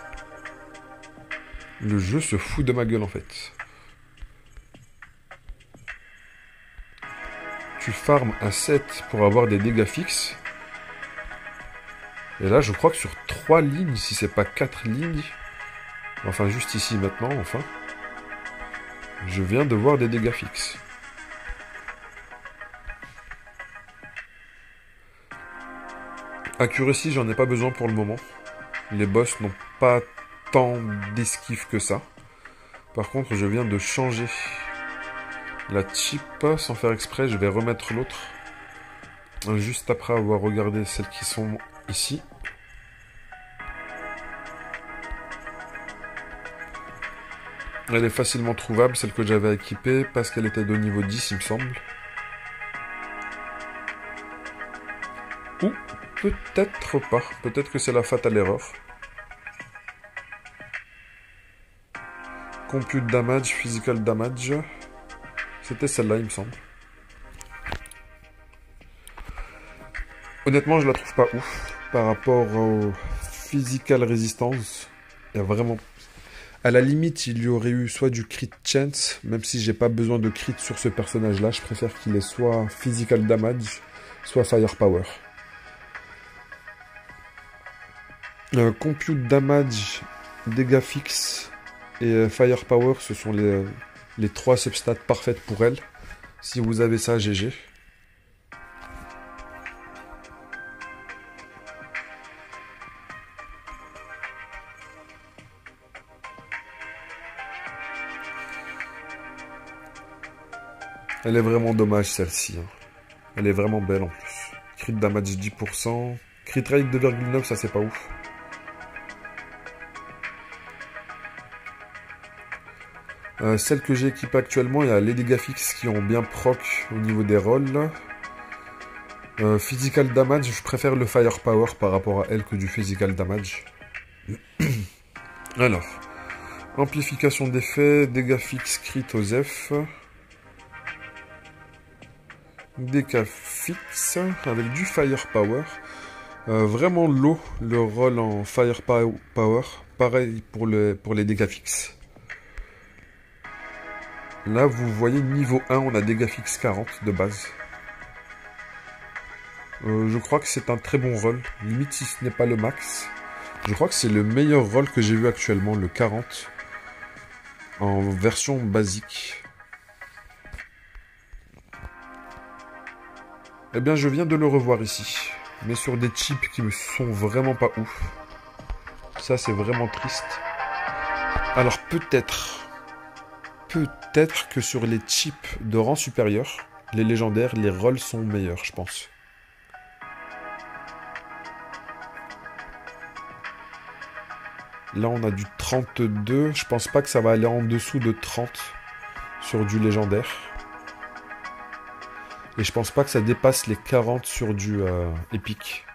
Le jeu se fout de ma gueule en fait. Tu farmes un set pour avoir des dégâts fixes. Et là je crois que sur 3 lignes, si c'est pas 4 lignes, enfin juste ici maintenant, enfin, je viens de voir des dégâts fixes. Accuracy, j'en ai pas besoin pour le moment. Les boss n'ont pas tant d'esquive que ça. Par contre, je viens de changer la chip sans faire exprès. Je vais remettre l'autre. Juste après avoir regardé celles qui sont ici. Elle est facilement trouvable, celle que j'avais équipée, parce qu'elle était de niveau 10, il me semble. Ou peut-être pas. Peut-être que c'est la fatale erreur. Compute damage, physical damage. C'était celle-là, il me semble. Honnêtement, je la trouve pas ouf. Par rapport au physical resistance, il y a vraiment... À la limite, il y aurait eu soit du crit chance, même si j'ai pas besoin de crit sur ce personnage-là, je préfère qu'il ait soit physical damage, soit firepower. Compute damage, dégâts fixes et firepower, ce sont les 3 substats parfaites pour elle. Si vous avez ça, GG. Elle est vraiment dommage celle-ci. Hein. Elle est vraiment belle en plus. Crit damage 10%. Crit rate 2,9, ça c'est pas ouf. Celle que j'ai équipée actuellement, il y a les dégâts fixes qui ont bien proc au niveau des rolls. Physical damage, je préfère le firepower par rapport à elle que du physical damage. Alors, amplification d'effet, dégâts fixes, crit aux F. Dégâts fixes avec du firepower. Vraiment low le roll en firepower. Pareil pour les dégâts fixes. Là, vous voyez, niveau 1, on a dégâts fixes 40 de base. Je crois que c'est un très bon roll. Limite, si ce n'est pas le max. Je crois que c'est le meilleur roll que j'ai vu actuellement, le 40. En version basique. Eh bien, je viens de le revoir ici. Mais sur des chips qui me sont vraiment pas ouf. Ça, c'est vraiment triste. Alors, peut-être que sur les chips de rang supérieur, les légendaires, les rolls sont meilleurs, je pense. Là, on a du 32. Je pense pas que ça va aller en dessous de 30 sur du légendaire. Et je pense pas que ça dépasse les 40 sur du épique.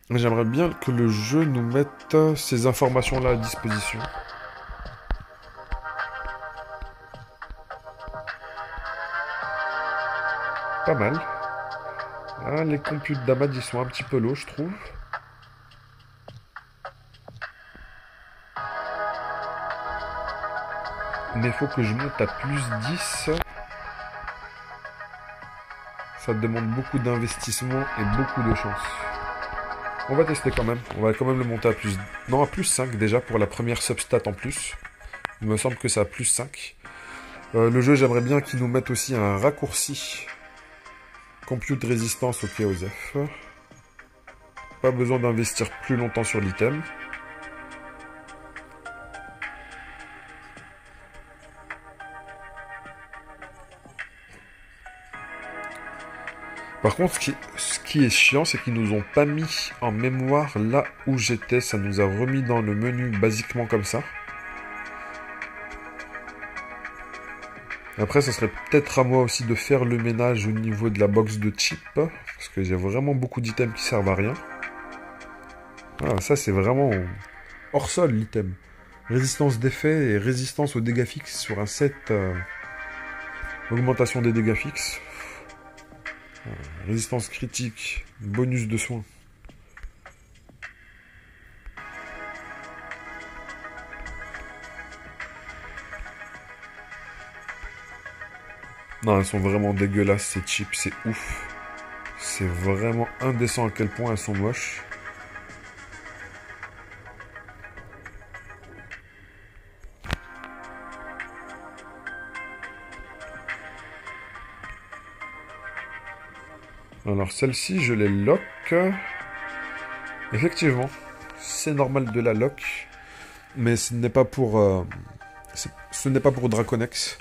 J'aimerais bien que le jeu nous mette ces informations-là à disposition. Pas mal. Ah, les computes damage, ils sont un petit peu low, je trouve. Mais il faut que je monte à plus 10. Ça demande beaucoup d'investissement et beaucoup de chance. On va tester quand même. On va quand même le monter à plus... Non, à plus 5 déjà pour la première substat en plus. Il me semble que c'est à plus 5. Le jeu, j'aimerais bien qu'il nous mette aussi un raccourci. Compute résistance, ok, aux F. Pas besoin d'investir plus longtemps sur l'item. Par contre, ce qui est chiant, c'est qu'ils nous ont pas mis en mémoire là où j'étais. Ça nous a remis dans le menu basiquement comme ça. Après, ça serait peut-être à moi aussi de faire le ménage au niveau de la box de chip. Parce que j'ai vraiment beaucoup d'items qui servent à rien. Ah, ça, c'est vraiment hors sol, l'item. Résistance d'effet et résistance aux dégâts fixes sur un set. Augmentation des dégâts fixes. Résistance critique. Bonus de soins. Non, elles sont vraiment dégueulasses, ces chips, c'est ouf. C'est vraiment indécent à quel point elles sont moches. Alors, celle-ci, je les lock. Effectivement, c'est normal de la lock. Mais ce n'est pas pour... ce n'est pas pour Draconex.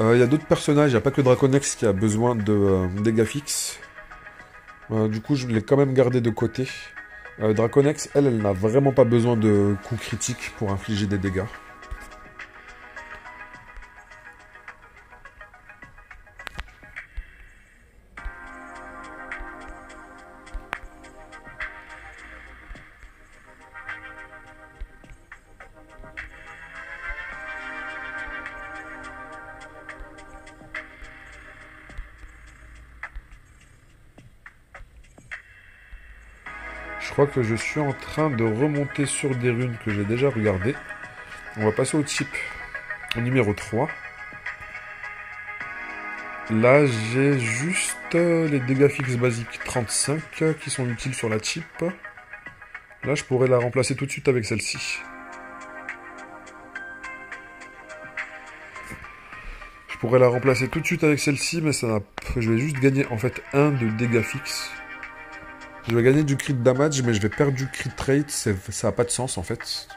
Il y a d'autres personnages, il n'y a pas que Draconex qui a besoin de dégâts fixes. Du coup, je l'ai quand même gardé de côté. Draconex, elle n'a vraiment pas besoin de coups critiques pour infliger des dégâts. Je crois que je suis en train de remonter sur des runes que j'ai déjà regardées. On va passer au chip au numéro 3. Là, j'ai juste les dégâts fixes basiques 35 qui sont utiles sur la chip. Là, je pourrais la remplacer tout de suite avec celle-ci. Je pourrais la remplacer tout de suite avec celle-ci, mais je vais juste gagner en fait 1 de dégâts fixes. Je vais gagner du crit damage, mais je vais perdre du crit rate, ça n'a pas de sens en fait.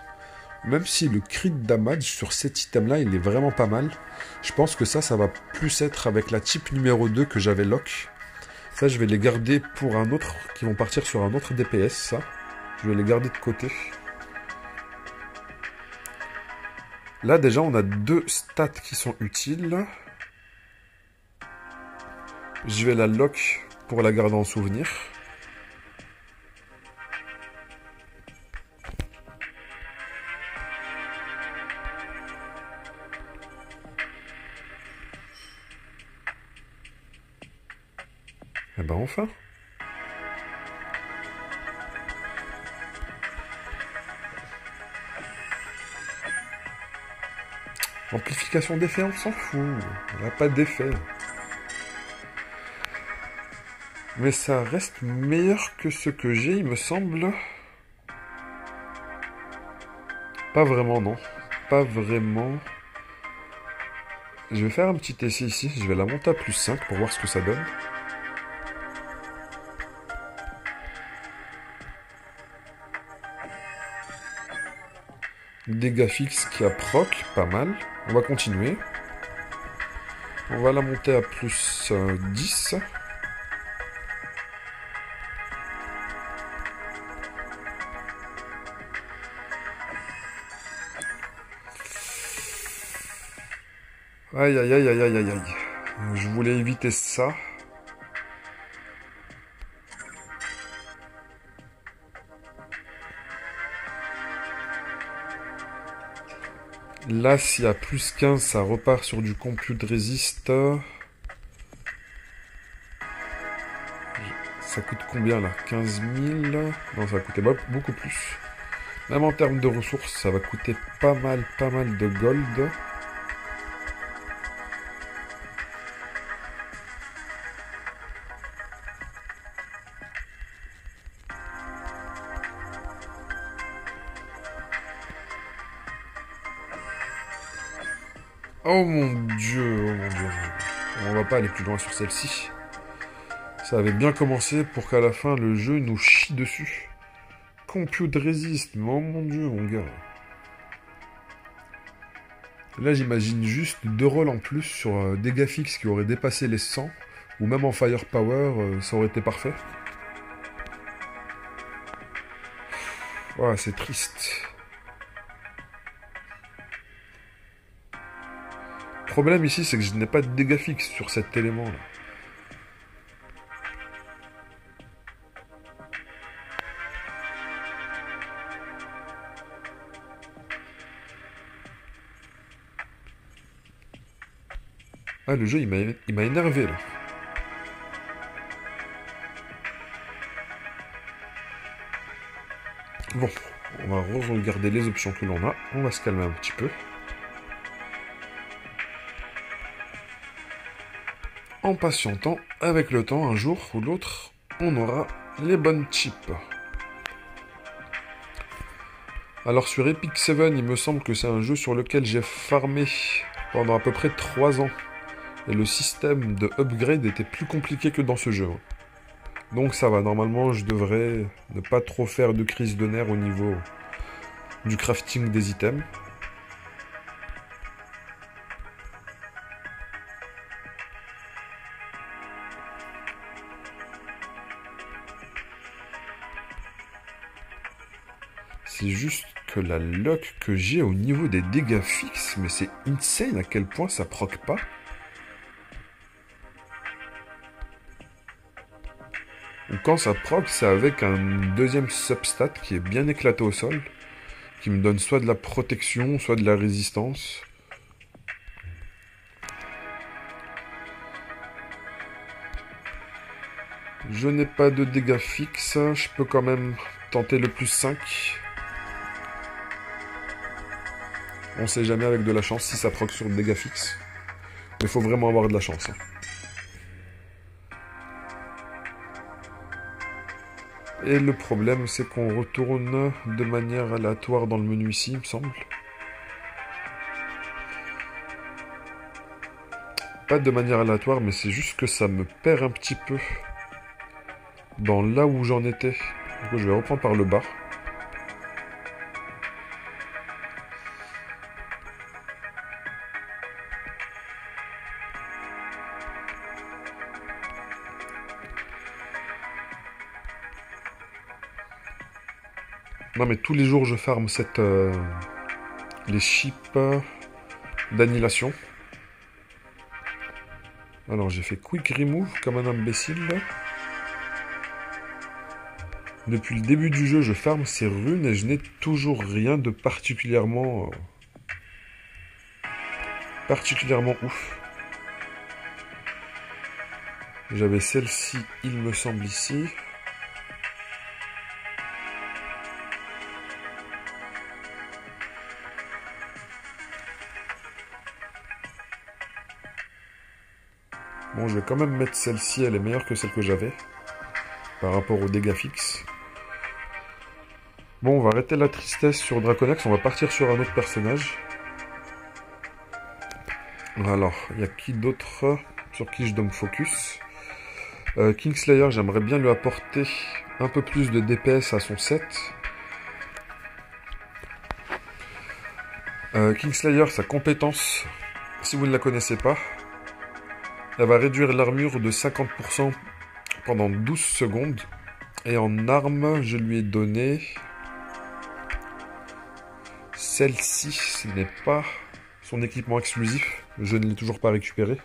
Même si le crit damage sur cet item-là, il est vraiment pas mal. Je pense que ça va plus être avec la chip numéro 2 que j'avais lock. Ça, je vais les garder pour un autre, qui vont partir sur un autre DPS, ça. Je vais les garder de côté. Là, déjà, on a 2 stats qui sont utiles. Je vais la lock pour la garder en souvenir. Eh ben enfin. Amplification d'effet, on s'en fout. Il n'y a pas d'effet. Mais ça reste meilleur que ce que j'ai, il me semble. Pas vraiment, non. Pas vraiment. Je vais faire un petit essai ici. Je vais la monter à plus 5 pour voir ce que ça donne. Dégâts fixes qui a proc, pas mal. On va continuer. On va la monter à plus 10. Aïe aïe aïe aïe aïe aïe aïe. Je voulais éviter ça. Là, s'il y a plus 15, ça repart sur du compute resist. Ça coûte combien là? 15 000? Non, ça va coûter beaucoup plus. Même en termes de ressources, ça va coûter pas mal de gold. Oh mon dieu, oh mon dieu. On va pas aller plus loin sur celle-ci. Ça avait bien commencé pour qu'à la fin le jeu nous chie dessus. Compute resist, mais oh mon dieu mon gars. Là j'imagine juste 2 rôles en plus sur dégâts fixes qui auraient dépassé les 100. Ou même en firepower, ça aurait été parfait. Ouais, c'est triste. Le problème ici, c'est que je n'ai pas de dégâts fixes sur cet élément-là. Ah, le jeu, il m'a énervé, là. Bon, on va regarder les options que l'on a. On va se calmer un petit peu. En patientant, avec le temps, un jour ou l'autre, on aura les bonnes chips. Alors sur Epic 7, il me semble que c'est un jeu sur lequel j'ai farmé pendant à peu près 3 ans. Et le système de upgrade était plus compliqué que dans ce jeu. Donc ça va, normalement je devrais ne pas trop faire de crise de nerfs au niveau du crafting des items. C'est juste que la luck que j'ai au niveau des dégâts fixes, mais c'est insane à quel point ça proc pas. Ou quand ça proc, c'est avec un deuxième substat qui est bien éclaté au sol, qui me donne soit de la protection, soit de la résistance. Je n'ai pas de dégâts fixes, je peux quand même tenter le plus 5. On sait jamais avec de la chance si ça proc sur le dégâts fixe. Mais il faut vraiment avoir de la chance. Hein. Et le problème, c'est qu'on retourne de manière aléatoire dans le menu ici, il me semble. Pas de manière aléatoire, mais c'est juste que ça me perd un petit peu dans là où j'en étais. Du coup, je vais reprendre par le bas. Non mais tous les jours je farme les chips d'annihilation. Alors j'ai fait quick remove comme un imbécile. Depuis le début du jeu je farme ces runes et je n'ai toujours rien de particulièrement ouf. J'avais celle-ci il me semble ici. Bon, je vais quand même mettre celle-ci, elle est meilleure que celle que j'avais, par rapport aux dégâts fixes. Bon, on va arrêter la tristesse sur Draconex, on va partir sur un autre personnage. Alors, il y a qui d'autre sur qui je dois me focus? Kingslayer, j'aimerais bien lui apporter un peu plus de DPS à son set. Kingslayer, sa compétence, si vous ne la connaissez pas, elle va réduire l'armure de 50% pendant 12 secondes. Et en arme, je lui ai donné celle-ci. Ce n'est pas son équipement exclusif. Je ne l'ai toujours pas récupéré.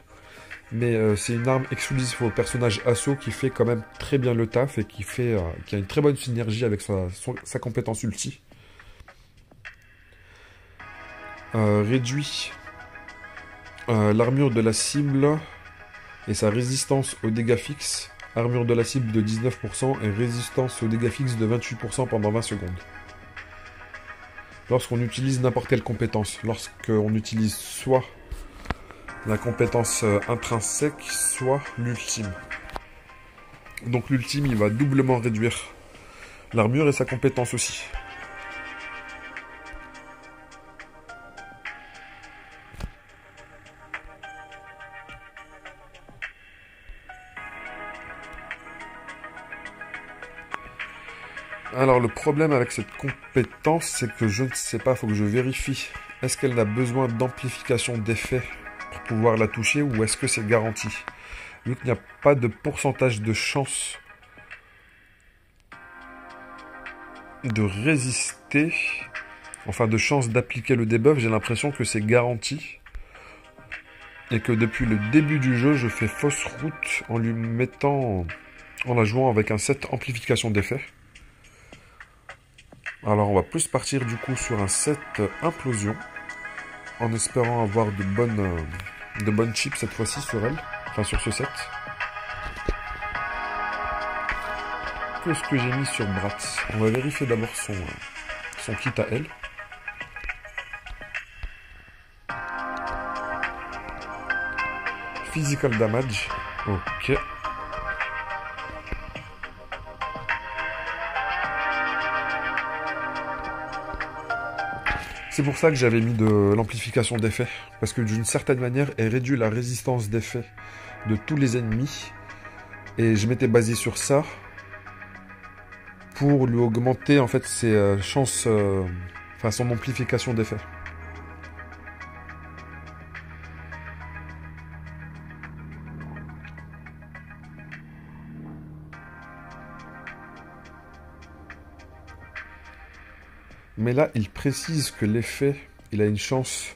Mais c'est une arme exclusive au personnage assaut qui fait quand même très bien le taf et qui a une très bonne synergie avec sa compétence ulti. Réduit l'armure de la cible et sa résistance aux dégâts fixes. Armure de la cible de 19% et résistance aux dégâts fixes de 28% pendant 20 secondes. Lorsqu'on utilise n'importe quelle compétence, lorsqu'on utilise soit la compétence intrinsèque, soit l'ultime. Donc l'ultime, il va doublement réduire l'armure et sa compétence aussi. Alors le problème avec cette compétence, c'est que je ne sais pas, il faut que je vérifie. Est-ce qu'elle a besoin d'amplification d'effet pour pouvoir la toucher ou est-ce que c'est garanti? Vu qu'il n'y a pas de pourcentage de chance de résister, enfin de chance d'appliquer le debuff, j'ai l'impression que c'est garanti. Et que depuis le début du jeu, je fais fausse route en lui mettant, en la jouant avec un set amplification d'effet. Alors on va plus partir du coup sur un set implosion, en espérant avoir de bonnes chips cette fois-ci sur elle, enfin sur ce set. Qu'est-ce que j'ai mis sur Bratz? On va vérifier d'abord son kit à elle. Physical damage, ok. C'est pour ça que j'avais mis de l'amplification d'effet, parce que d'une certaine manière, elle réduit la résistance d'effet de tous les ennemis, et je m'étais basé sur ça pour lui augmenter en fait ses chances, enfin son amplification d'effet. Mais là, il précise que l'effet, il a une chance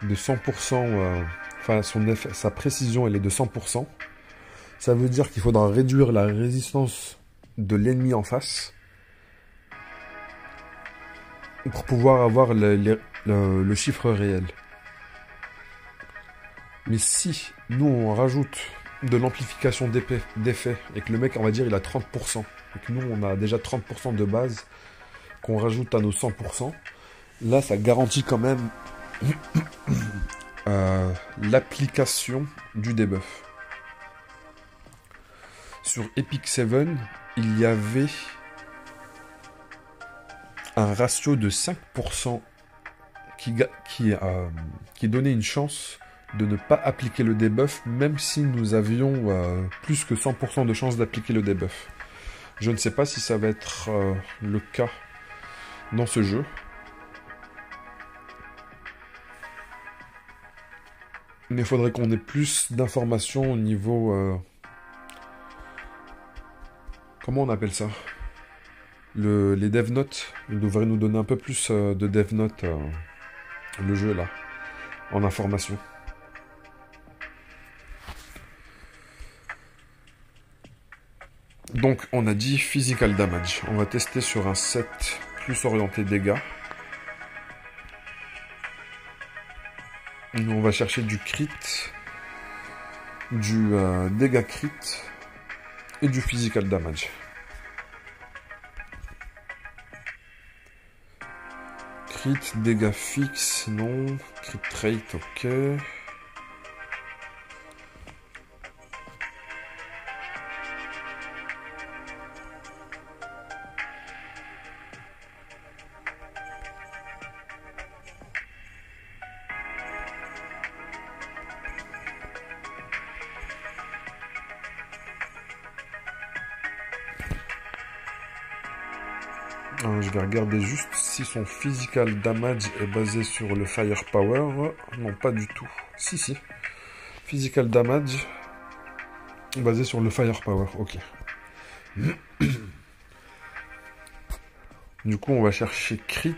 de 100%, enfin sa précision, elle est de 100%. Ça veut dire qu'il faudra réduire la résistance de l'ennemi en face pour pouvoir avoir le chiffre réel. Mais si nous on rajoute de l'amplification d'effet et que le mec, on va dire, il a 30%, et que nous on a déjà 30% de base, qu'on rajoute à nos 100%, là ça garantit quand même l'application du debuff. Sur Epic 7, il y avait un ratio de 5% qui donnait une chance de ne pas appliquer le debuff, même si nous avions plus que 100% de chance d'appliquer le debuff. Je ne sais pas si ça va être le cas dans ce jeu. Mais il faudrait qu'on ait plus d'informations au niveau... comment on appelle ça? Les dev notes. Il devrait nous donner un peu plus de dev notes, le jeu là, en information. Donc on a dit physical damage. On va tester sur un set plus orienté dégâts. On va chercher du crit, du dégâts crit et du physical damage. Crit, dégâts fixes, non. Crit rate, ok. Je vais regarder juste si son physical damage est basé sur le firepower. Non, pas du tout. Si. Physical damage basé sur le firepower. Ok. Du coup, on va chercher crit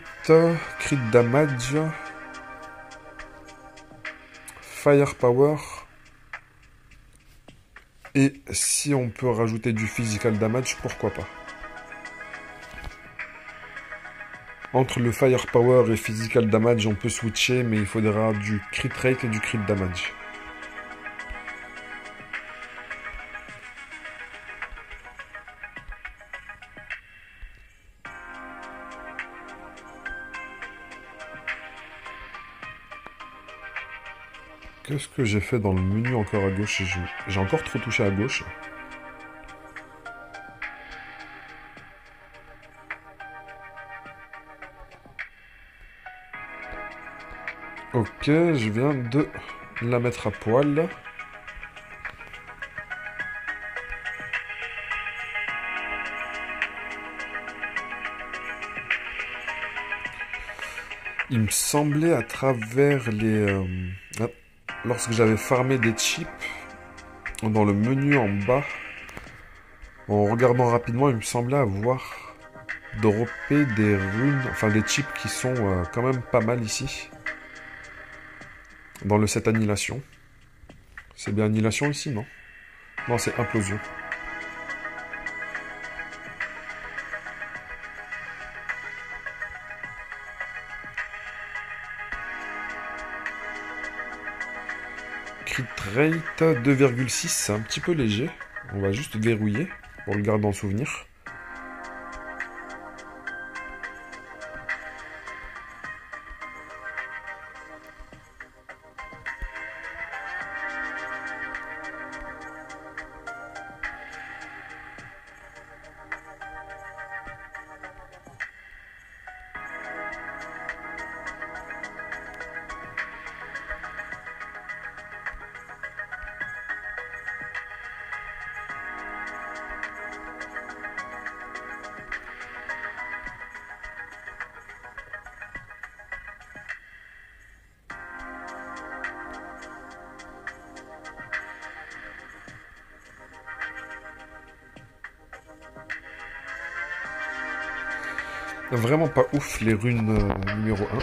damage, firepower. Et si on peut rajouter du physical damage, pourquoi pas. Entre le firepower et physical damage, on peut switcher, mais il faudra du crit rate et du crit damage. Qu'est-ce que j'ai fait dans le menu encore à gauche? J'ai encore trop touché à gauche. Ok, je viens de la mettre à poil. Il me semblait à travers les... lorsque j'avais farmé des chips, dans le menu en bas, en regardant rapidement, il me semblait avoir droppé des runes, enfin des chips qui sont quand même pas mal ici. Dans le set annihilation. C'est bien annihilation ici, non? Non, c'est implosion. Crit rate 2,6, c'est un petit peu léger. On va juste verrouiller pour le garder en souvenir. Vraiment pas ouf les runes numéro 1.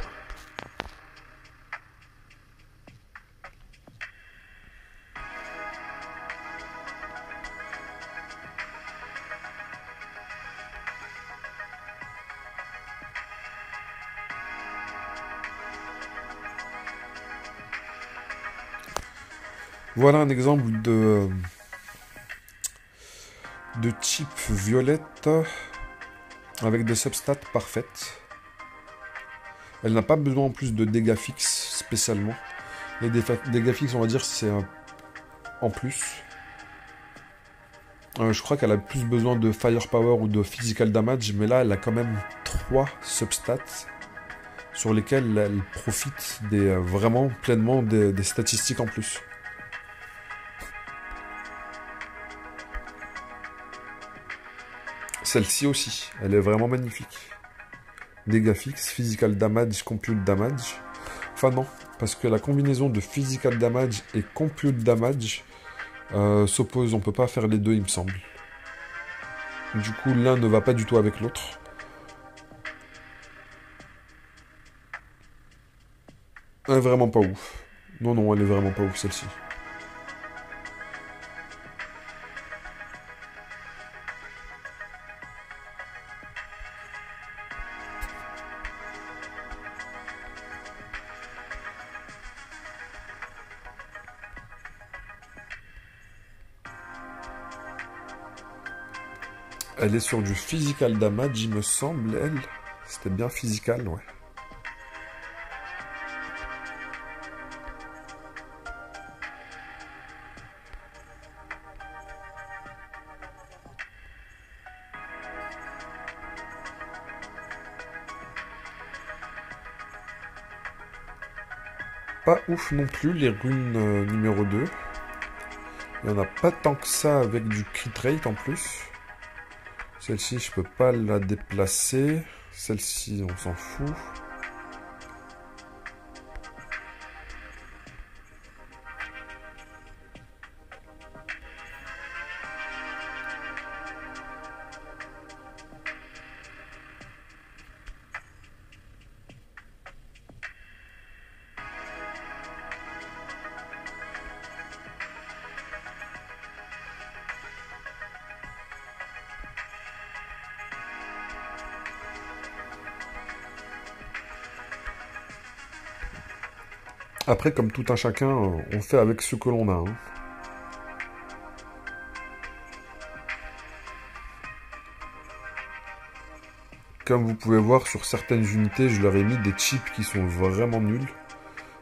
Voilà un exemple de type violette avec des substats parfaites. Elle n'a pas besoin en plus de dégâts fixes spécialement. Les dégâts fixes, on va dire, c'est en plus. Je crois qu'elle a plus besoin de firepower ou de physical damage, mais là, elle a quand même 3 substats sur lesquels elle profite vraiment pleinement des statistiques en plus. Celle-ci aussi, elle est vraiment magnifique. Dégâts fixes, physical damage, compute damage. Enfin non, parce que la combinaison de physical damage et compute damage s'oppose. On peut pas faire les deux, il me semble. Du coup, l'un ne va pas du tout avec l'autre. Elle est vraiment pas ouf. Non, non, elle est vraiment pas ouf, celle-ci. Elle est sur du physical damage, il me semble, elle. C'était bien physical, ouais. Pas ouf non plus, les runes numéro 2. Il n'y en a pas tant que ça avec du crit rate en plus. Celle-ci, je peux pas la déplacer. Celle-ci, on s'en fout. Après, comme tout un chacun, on fait avec ce que l'on a. Hein. Comme vous pouvez voir, sur certaines unités, je leur ai mis des chips qui sont vraiment nuls.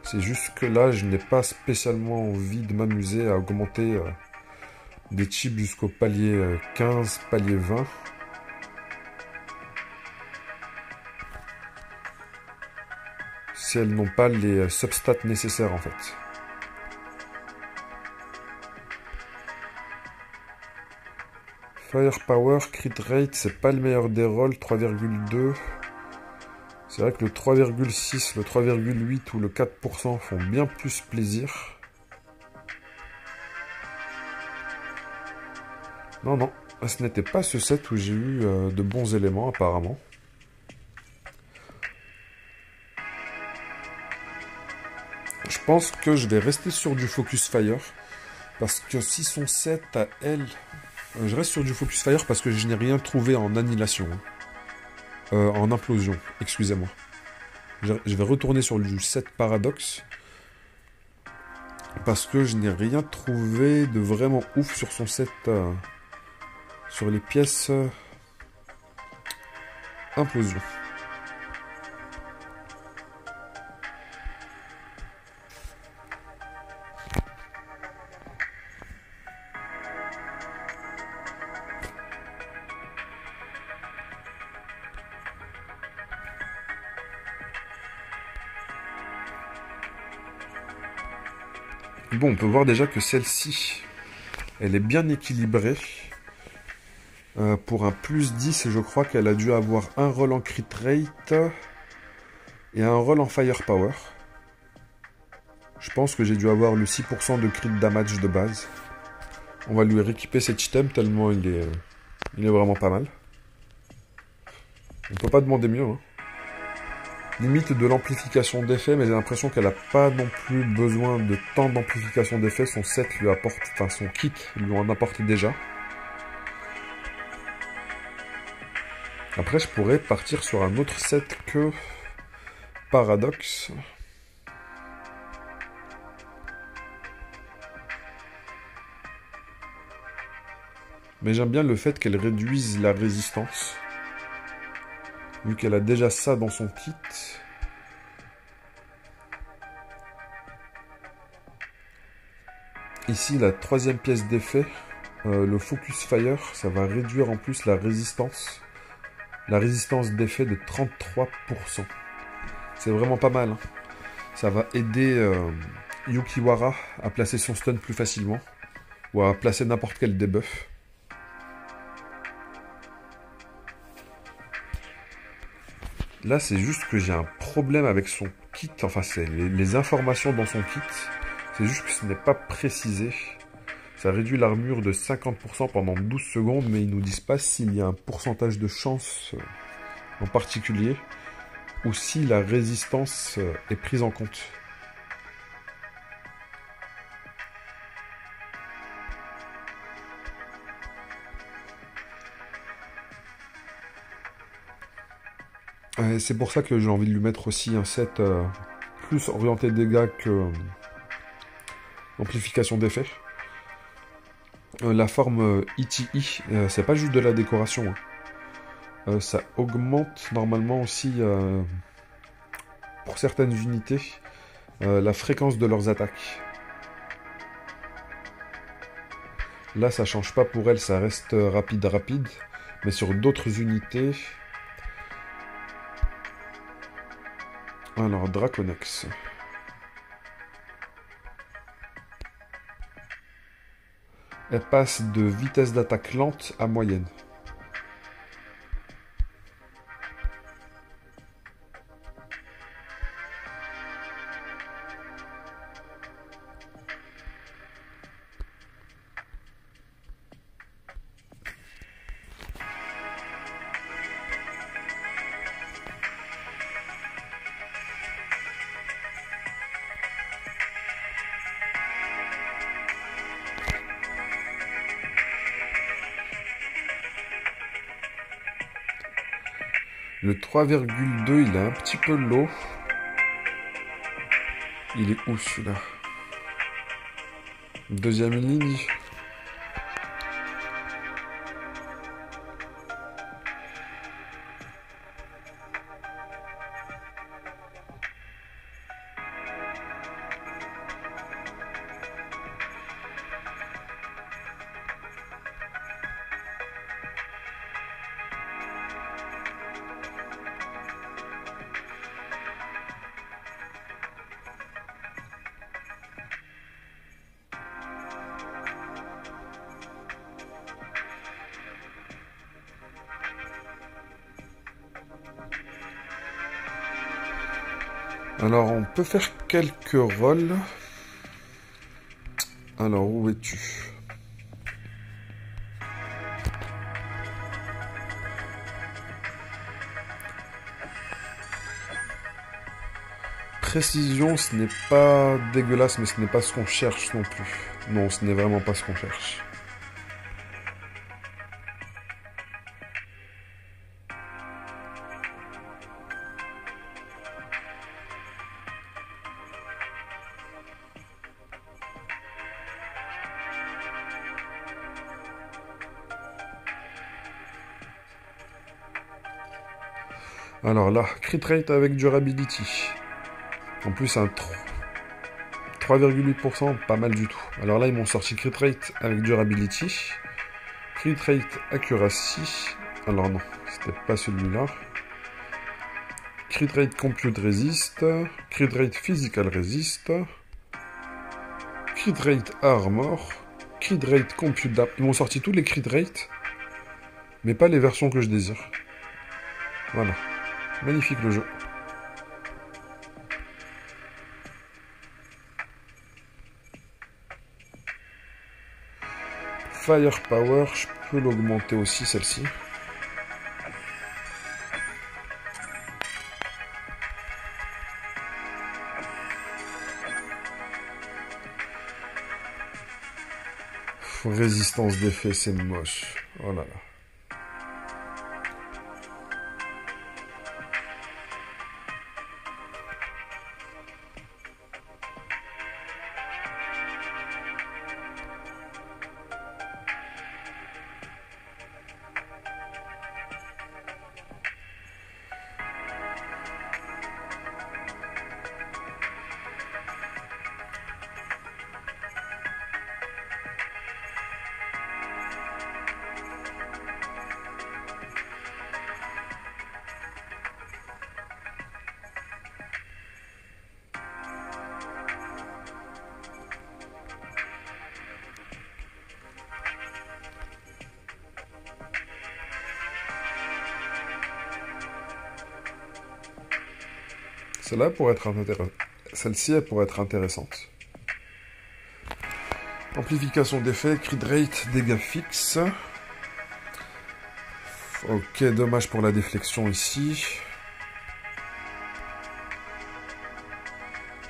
C'est juste que là, je n'ai pas spécialement envie de m'amuser à augmenter des chips jusqu'au palier 15, palier 20. Si elles n'ont pas les substats nécessaires en fait. Firepower, crit rate, c'est pas le meilleur des rôles, 3,2. C'est vrai que le 3,6, le 3,8 ou le 4% font bien plus plaisir. Non, non, ce n'était pas ce set où j'ai eu de bons éléments apparemment. Je pense que je vais rester sur du Focus Fire. Parce que si son set à elle... je reste sur du Focus Fire parce que je n'ai rien trouvé en annihilation. En implosion, excusez-moi. Je vais retourner sur du set Paradox. Parce que je n'ai rien trouvé de vraiment ouf sur son set... sur les pièces... implosion. Bon, on peut voir déjà que celle-ci, elle est bien équilibrée. Pour un plus 10, je crois qu'elle a dû avoir un roll en crit rate et un roll en firepower. Je pense que j'ai dû avoir le 6% de crit damage de base. On va lui rééquiper cet item tellement il est vraiment pas mal. On peut pas demander mieux. Hein. Limite de l'amplification d'effet, mais j'ai l'impression qu'elle n'a pas non plus besoin de tant d'amplification d'effet. Son set lui apporte, enfin son kit lui en apporte déjà. Après, je pourrais partir sur un autre set que Paradox. Mais j'aime bien le fait qu'elle réduise la résistance. Vu qu'elle a déjà ça dans son kit. Ici, la troisième pièce d'effet, le Focus Fire, ça va réduire en plus la résistance. La résistance d'effet de 33%. C'est vraiment pas mal. Hein. Ça va aider Yukiwara à placer son stun plus facilement. Ou à placer n'importe quel debuff. Là, c'est juste que j'ai un problème avec son kit. Enfin, c'est les informations dans son kit. C'est juste que ce n'est pas précisé. Ça réduit l'armure de 50% pendant 12 secondes, mais ils nous disent pas s'il y a un pourcentage de chance en particulier, ou si la résistance est prise en compte. C'est pour ça que j'ai envie de lui mettre aussi un set plus orienté dégâts que amplification d'effet. La forme ETE, c'est pas juste de la décoration. Hein. Ça augmente normalement aussi, pour certaines unités, la fréquence de leurs attaques. Là, ça change pas pour elle, ça reste rapide. Mais sur d'autres unités... Alors, Draconex. Elle passe de vitesse d'attaque lente à moyenne. Le 3,2, il est un petit peu low. Il est où celui-là? Deuxième ligne. Alors, on peut faire quelques rôles. Alors, où es-tu? Précision, ce n'est pas dégueulasse, mais ce n'est pas ce qu'on cherche non plus. Non, ce n'est vraiment pas ce qu'on cherche. Alors là, crit rate avec durability. En plus, un 3,8%, pas mal du tout. Alors là, ils m'ont sorti crit rate avec durability. Crit rate accuracy. Alors non, c'était pas celui-là. Crit rate compute resist. Crit rate physical resist. Crit rate armor. Crit rate compute... Ils m'ont sorti tous les crit rates, mais pas les versions que je désire. Voilà. Magnifique le jeu. Firepower, je peux l'augmenter aussi celle-ci. Résistance d'effet, c'est moche. Oh là là. Celle-là pourrait être intéressante. Celle-ci, elle pourrait être intéressante. Amplification d'effet, crit rate, dégâts fixes. Ok, dommage pour la déflexion ici.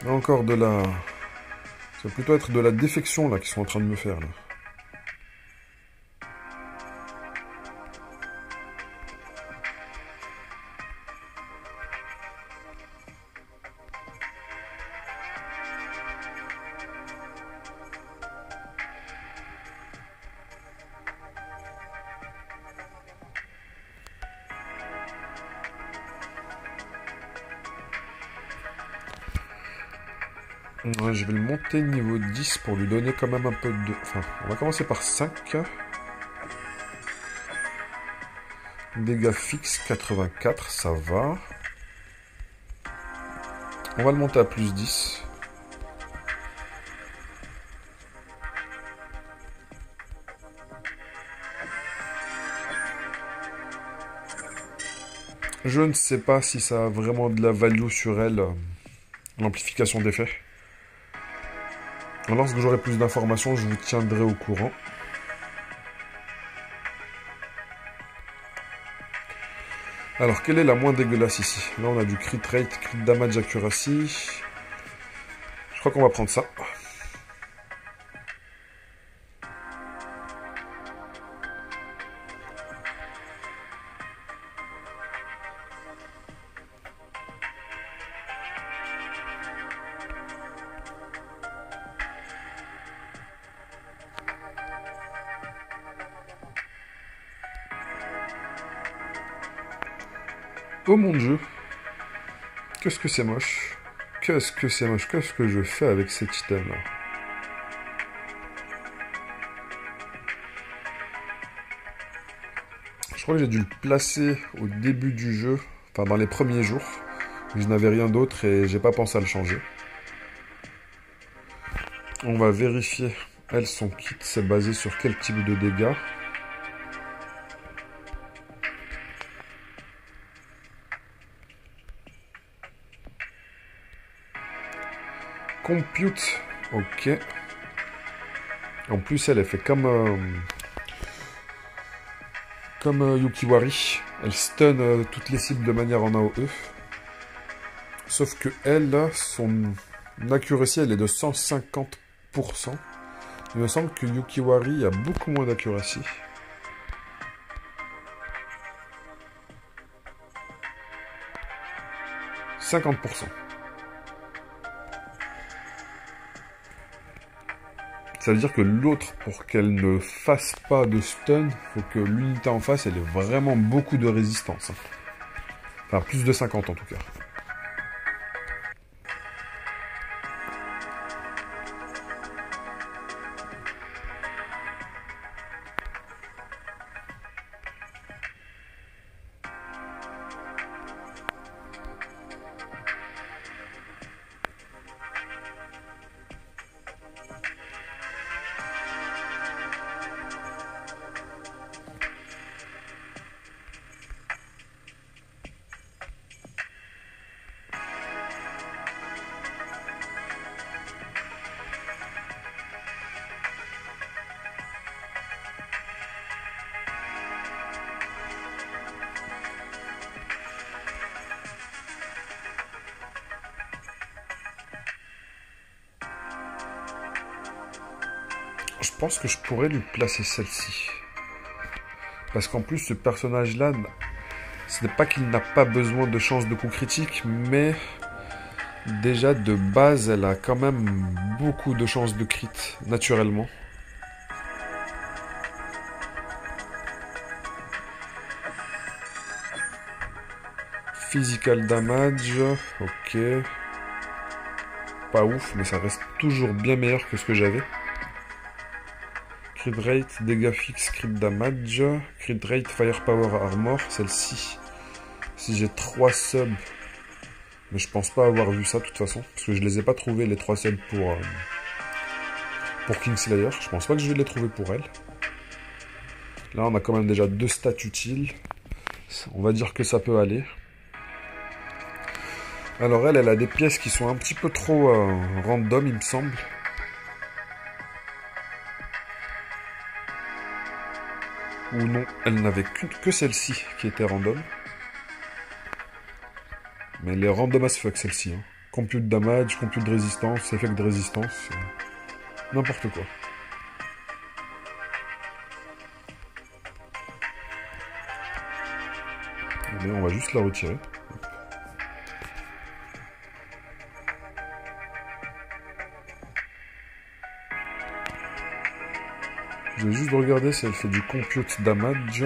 Encore de la... Ça va plutôt être de la défection là qu'ils sont en train de me faire là. Ouais, je vais le monter niveau 10 pour lui donner quand même un peu de... Enfin, on va commencer par 5. Dégâts fixes 84, ça va. On va le monter à plus 10. Je ne sais pas si ça a vraiment de la value sur elle, l'amplification d'effet. Lorsque j'aurai plus d'informations, je vous tiendrai au courant. Alors, quelle est la moins dégueulasse ici? Là, on a du crit rate, crit damage accuracy. Je crois qu'on va prendre ça. Oh mon dieu, qu'est-ce que c'est moche. Qu'est-ce que c'est moche. Qu'est-ce que je fais avec cet item là? Je crois que j'ai dû le placer au début du jeu, enfin dans les premiers jours. Je n'avais rien d'autre et j'ai pas pensé à le changer. On va vérifier. Elle, son kit, c'est basé sur quel type de dégâts? Compute, ok. En plus, elle fait comme Yukiwari. Elle stun toutes les cibles de manière en AOE. Sauf que elle, là, son accuracy, elle est de 150%. Il me semble que Yukiwari a beaucoup moins d'accuracy. « 50%. Ça veut dire que l'autre, pour qu'elle ne fasse pas de stun, il faut que l'unité en face, elle ait vraiment beaucoup de résistance. Enfin, plus de 50 en tout cas. Je pense que je pourrais lui placer celle-ci. Parce qu'en plus, ce personnage-là, ce n'est pas qu'il n'a pas besoin de chance de coup critique, mais déjà de base, elle a quand même beaucoup de chances de crit, naturellement. Physical damage, ok. Pas ouf, mais ça reste toujours bien meilleur que ce que j'avais. Crit rate, dégâts fixes, crit damage. Crit rate, firepower, armor. Celle-ci, si j'ai 3 subs, mais je pense pas avoir vu ça de toute façon, parce que je les ai pas trouvés les 3 subs pour Kingslayer. Je pense pas que je vais les trouver pour elle. Là, on a quand même déjà 2 stats utiles. On va dire que ça peut aller. Alors elle a des pièces qui sont un petit peu trop random, il me semble. Ou non, elle n'avait que celle-ci qui était random. Mais elle est random as fuck celle-ci. Hein. Compute damage, compute de résistance, effet de résistance. N'importe quoi. Allez, on va juste la retirer. Je vais juste regarder si elle fait du compute damage.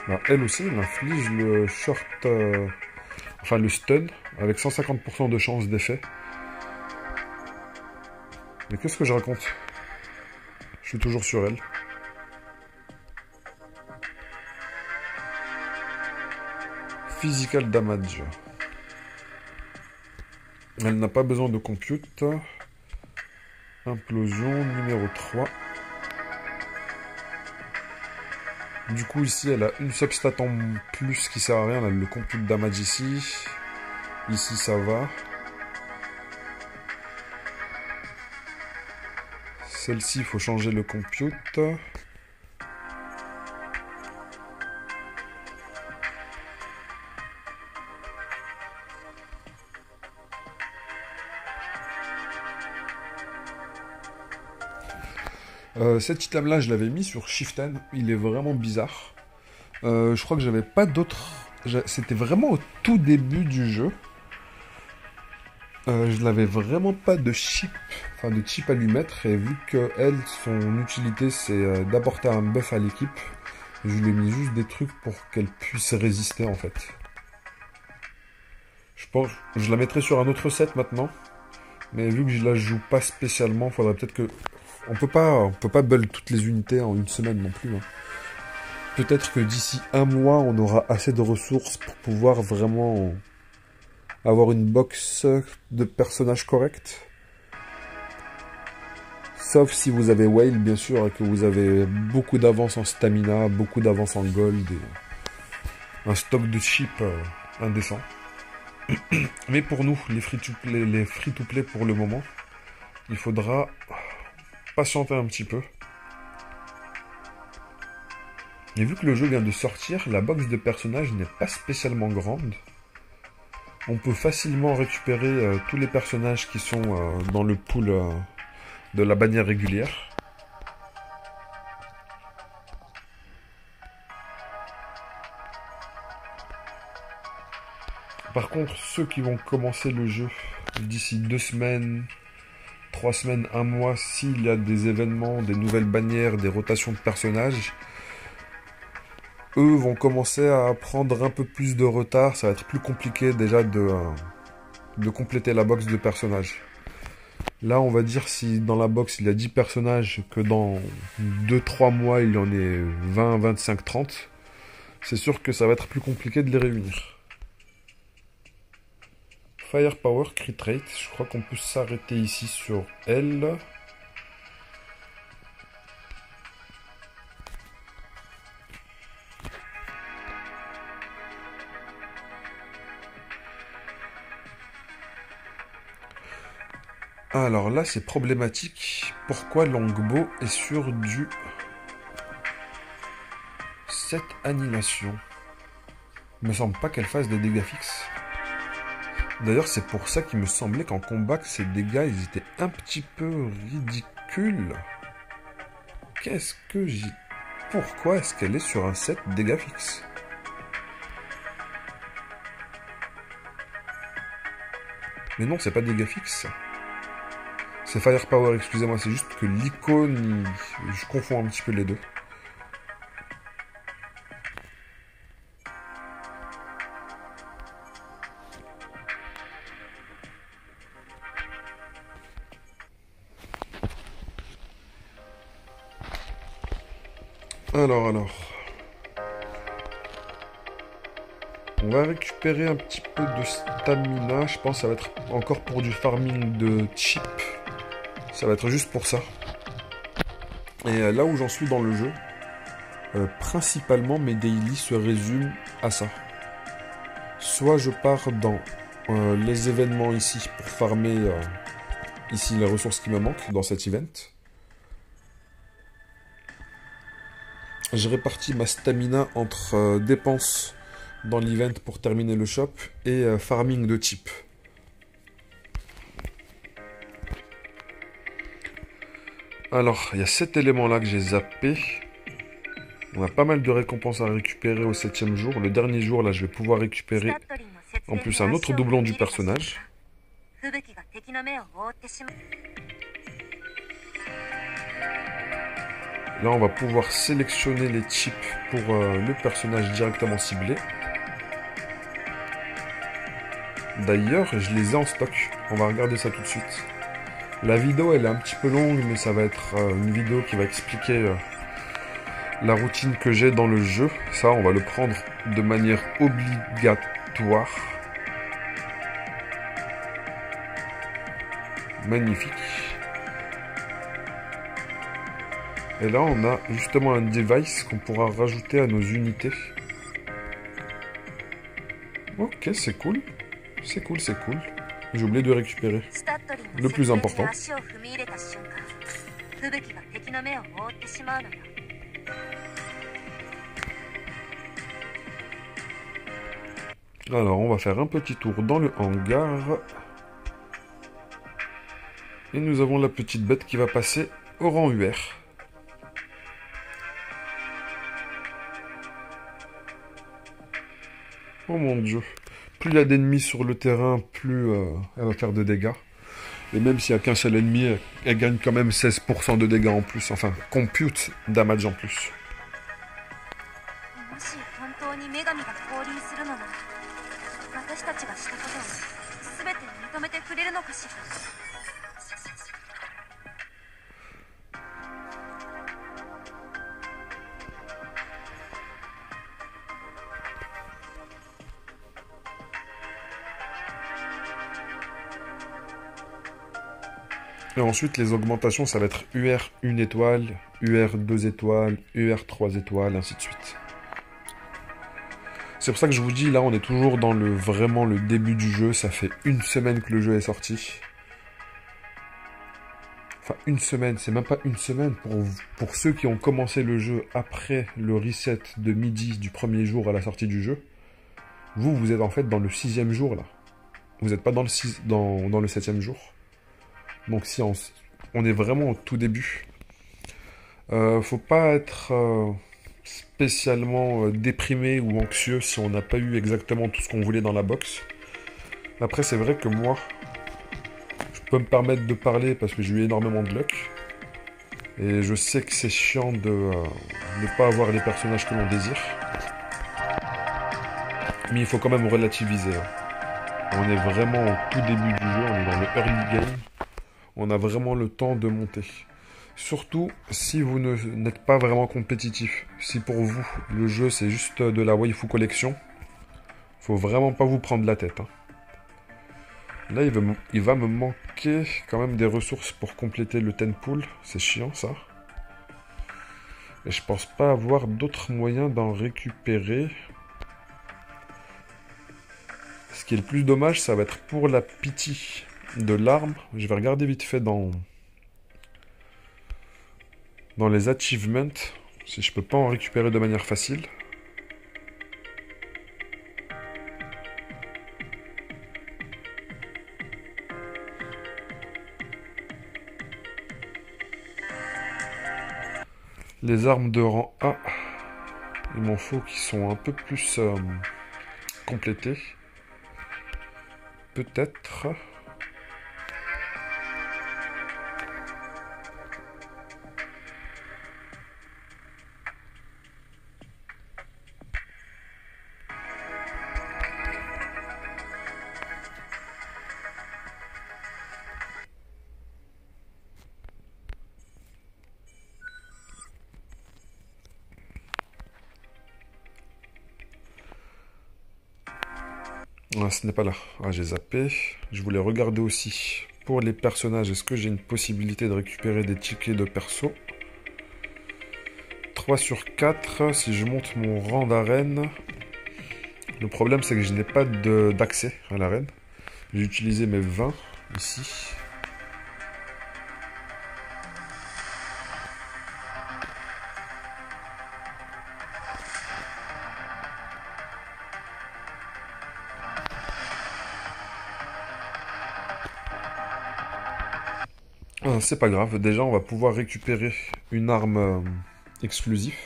Alors, elle aussi, elle inflige le short... enfin, le stun, avec 150% de chance d'effet. Mais qu'est-ce que je raconte? Je suis toujours sur elle. Physical damage. Elle n'a pas besoin de compute. Implosion numéro 3. Du coup, ici, elle a une substat en plus qui sert à rien. Elle a le compute damage ici. Ici, ça va. Celle-ci, il faut changer le compute. Cet item-là, je l'avais mis sur Shift N. Il est vraiment bizarre. Je crois que j'avais pas d'autres... C'était vraiment au tout début du jeu. Je n'avais vraiment pas de chip, enfin de chip à lui mettre. Et vu que elle, son utilité, c'est d'apporter un buff à l'équipe, je lui ai mis juste des trucs pour qu'elle puisse résister en fait. Je pense, je la mettrai sur un autre set maintenant. Mais vu que je la joue pas spécialement, faudrait peut-être que... On peut pas build toutes les unités en une semaine non plus. Hein. Peut-être que d'ici un mois, on aura assez de ressources pour pouvoir vraiment avoir une box de personnages corrects. Sauf si vous avez Whale, bien sûr, et que vous avez beaucoup d'avance en stamina, beaucoup d'avance en gold, et un stock de chip indécent. Mais pour nous, les free-to-play pour le moment, il faudra patienter un petit peu. Et vu que le jeu vient de sortir, la box de personnages n'est pas spécialement grande. On peut facilement récupérer tous les personnages qui sont dans le pool de la bannière régulière. Par contre, ceux qui vont commencer le jeu d'ici 2 semaines, 3 semaines, 1 mois, s'il y a des événements, des nouvelles bannières, des rotations de personnages, eux vont commencer à prendre un peu plus de retard. Ça va être plus compliqué déjà de compléter la box de personnages. Là, on va dire si dans la box il y a 10 personnages, que dans 2-3 mois il y en ait 20, 25, 30, c'est sûr que ça va être plus compliqué de les réunir. Firepower, crit rate, je crois qu'on peut s'arrêter ici sur elle. Alors là, c'est problématique. Pourquoi Longbow est sur du 7 annihilation? Il me semble pas qu'elle fasse des dégâts fixes. D'ailleurs, c'est pour ça qu'il me semblait qu'en combat, ces dégâts, ils étaient un petit peu ridicules. Qu'est-ce que j'ai... Pourquoi est-ce qu'elle est sur un 7 dégâts fixes? Mais non, c'est pas dégâts fixes. C'est Firepower, excusez-moi, c'est juste que l'icône, je confonds un petit peu les deux. Alors. On va récupérer un petit peu de stamina. Je pense que ça va être encore pour du farming de chip. Ça va être juste pour ça. Et là où j'en suis dans le jeu, Principalement, mes daily se résument à ça. Soit je pars dans les événements ici pour farmer ici les ressources qui me manquent dans cet event. Je répartis ma stamina entre dépenses dans l'event pour terminer le shop et farming de type. Alors, il y a cet élément-là que j'ai zappé. On a pas mal de récompenses à récupérer au 7e jour. Le dernier jour, là, je vais pouvoir récupérer en plus un autre doublon du personnage. Là, on va pouvoir sélectionner les chips pour le personnage directement ciblé. D'ailleurs, je les ai en stock. On va regarder ça tout de suite. La vidéo, elle est un petit peu longue, mais ça va être une vidéo qui va expliquer la routine que j'ai dans le jeu. Ça, on va le prendre de manière obligatoire. Magnifique. Et là, on a justement un device qu'on pourra rajouter à nos unités. Ok, c'est cool. C'est cool, c'est cool. J'ai oublié de récupérer le plus important. Alors, on va faire un petit tour dans le hangar. Et nous avons la petite bête qui va passer au rang UR. Oh mon dieu. Plus il y a d'ennemis sur le terrain, plus elle va faire de dégâts. Et même s'il n'y a qu'un seul ennemi, elle gagne quand même 16% de dégâts en plus. Enfin, compute damage en plus. Et ensuite, les augmentations, ça va être UR 1 étoile, UR 2 étoiles, UR 3 étoiles, ainsi de suite. C'est pour ça que je vous dis, là, on est toujours dans vraiment le début du jeu. Ça fait une semaine que le jeu est sorti. Enfin, une semaine, c'est même pas une semaine. Pour ceux qui ont commencé le jeu après le reset de midi du premier jour à la sortie du jeu, vous êtes en fait dans le 6e jour, là. Vous n'êtes pas dans le 7e jour. Donc si on est vraiment au tout début. Faut pas être spécialement déprimé ou anxieux si on n'a pas eu exactement tout ce qu'on voulait dans la box. Après, c'est vrai que moi, je peux me permettre de parler parce que j'ai eu énormément de luck. Et je sais que c'est chiant de ne pas avoir les personnages que l'on désire. Mais il faut quand même relativiser. On est vraiment au tout début du jeu, on est dans le early game. On a vraiment le temps de monter. Surtout si vous n'êtes pas vraiment compétitif. Si pour vous, le jeu c'est juste de la waifu collection, faut vraiment pas vous prendre la tête. Là, il va me manquer quand même des ressources pour compléter le 10 pool. C'est chiant ça. Et je pense pas avoir d'autres moyens d'en récupérer. Ce qui est le plus dommage, ça va être pour la pity de l'arbre. Je vais regarder vite fait dans les achievements si je peux pas en récupérer de manière facile. Les armes de rang A, il m'en faut qui sont un peu plus complétées. Peut-être. Ah, ce n'est pas là. Ah, j'ai zappé. Je voulais regarder aussi pour les personnages. Est-ce que j'ai une possibilité de récupérer des tickets de perso? 3 sur 4. Si je monte mon rang d'arène, le problème c'est que je n'ai pas d'accès à l'arène. J'ai utilisé mes 20 ici. C'est pas grave, déjà on va pouvoir récupérer une arme exclusive.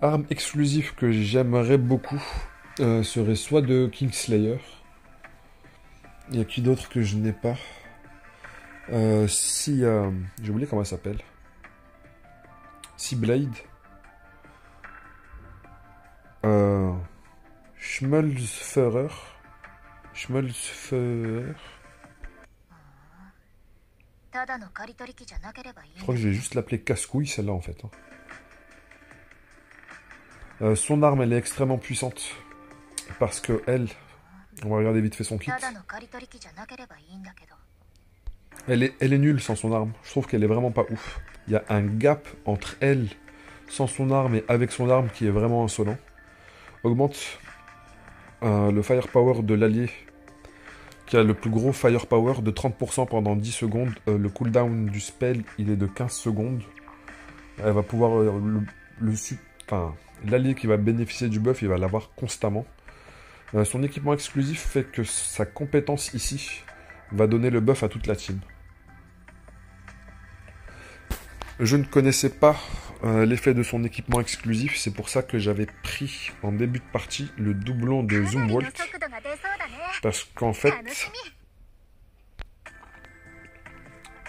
Arme exclusive que j'aimerais beaucoup serait soit de Kingslayer. Il y a qui d'autre que je n'ai pas? J'ai oublié comment elle s'appelle. Seablade. Schmölzferer. Schmölzferer. Je crois que je vais juste l'appeler casse-couille, celle-là, en fait. Son arme, elle est extrêmement puissante. Parce que elle... On va regarder vite fait son kit. Elle est nulle sans son arme. Je trouve qu'elle est vraiment pas ouf. Il y a un gap entre elle sans son arme et avec son arme qui est vraiment insolent. Augmente le firepower de l'allié qui a le plus gros firepower de 30% pendant 10 secondes. Le cooldown du spell, il est de 15 secondes. Elle va pouvoir... l'allié qui va bénéficier du buff, il va l'avoir constamment. Son équipement exclusif fait que sa compétence ici va donner le buff à toute la team. Je ne connaissais pas l'effet de son équipement exclusif, c'est pour ça que j'avais pris en début de partie le doublon de Zoomwalt. Parce qu'en fait,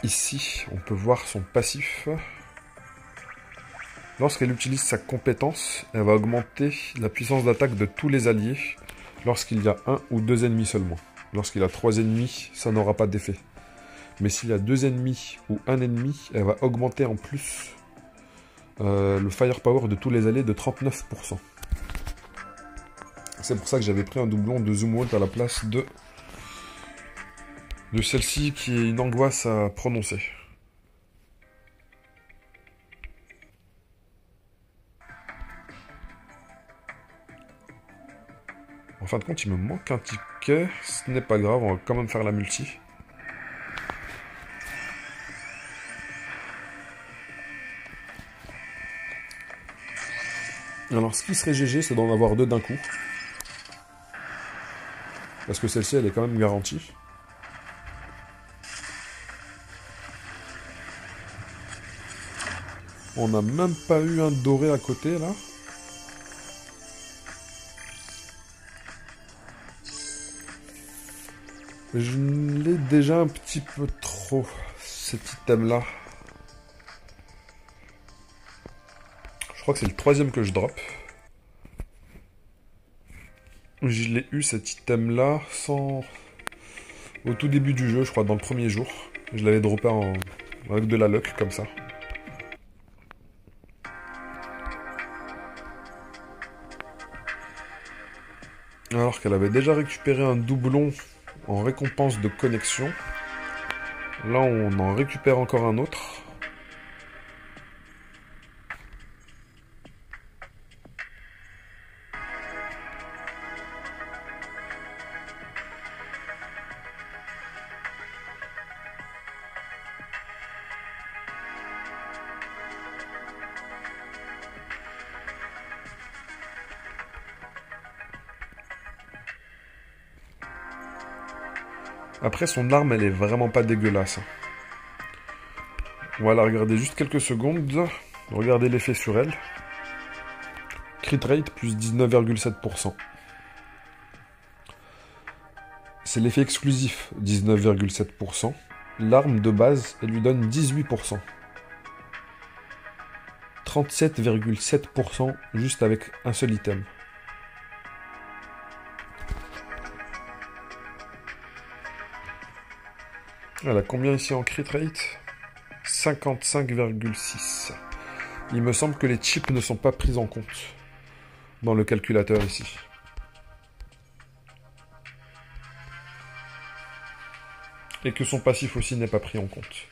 ici, on peut voir son passif. Lorsqu'elle utilise sa compétence, elle va augmenter la puissance d'attaque de tous les alliés lorsqu'il y a 1 ou 2 ennemis seulement. Lorsqu'il y a 3 ennemis, ça n'aura pas d'effet. Mais s'il y a 2 ennemis ou 1 ennemi, elle va augmenter en plus le firepower de tous les alliés de 39%. C'est pour ça que j'avais pris un doublon de Zoomwalt à la place de celle-ci qui est une angoisse à prononcer. En fin de compte, il me manque un ticket. Ce n'est pas grave, on va quand même faire la multi. Alors, ce qui serait GG, c'est d'en avoir 2 d'un coup. Parce que celle-ci, elle est quand même garantie. On n'a même pas eu un doré à côté, là. Je l'ai déjà un petit peu trop, cet item-là. Je crois que c'est le 3e que je drop. Je l'ai eu, cet item-là, au tout début du jeu, je crois, dans le premier jour. Je l'avais droppé avec de la luck, comme ça. Alors qu'elle avait déjà récupéré un doublon en récompense de connexion. Là, on en récupère encore un autre. Après, son arme, elle est vraiment pas dégueulasse. On va la regarder juste quelques secondes. Regardez l'effet sur elle. Crit rate, plus 19,7%. C'est l'effet exclusif, 19,7%. L'arme de base, elle lui donne 18%. 37,7% juste avec un seul item. Elle a combien ici en crit rate? 55,6. Il me semble que les chips ne sont pas pris en compte dans le calculateur ici. Et que son passif aussi n'est pas pris en compte.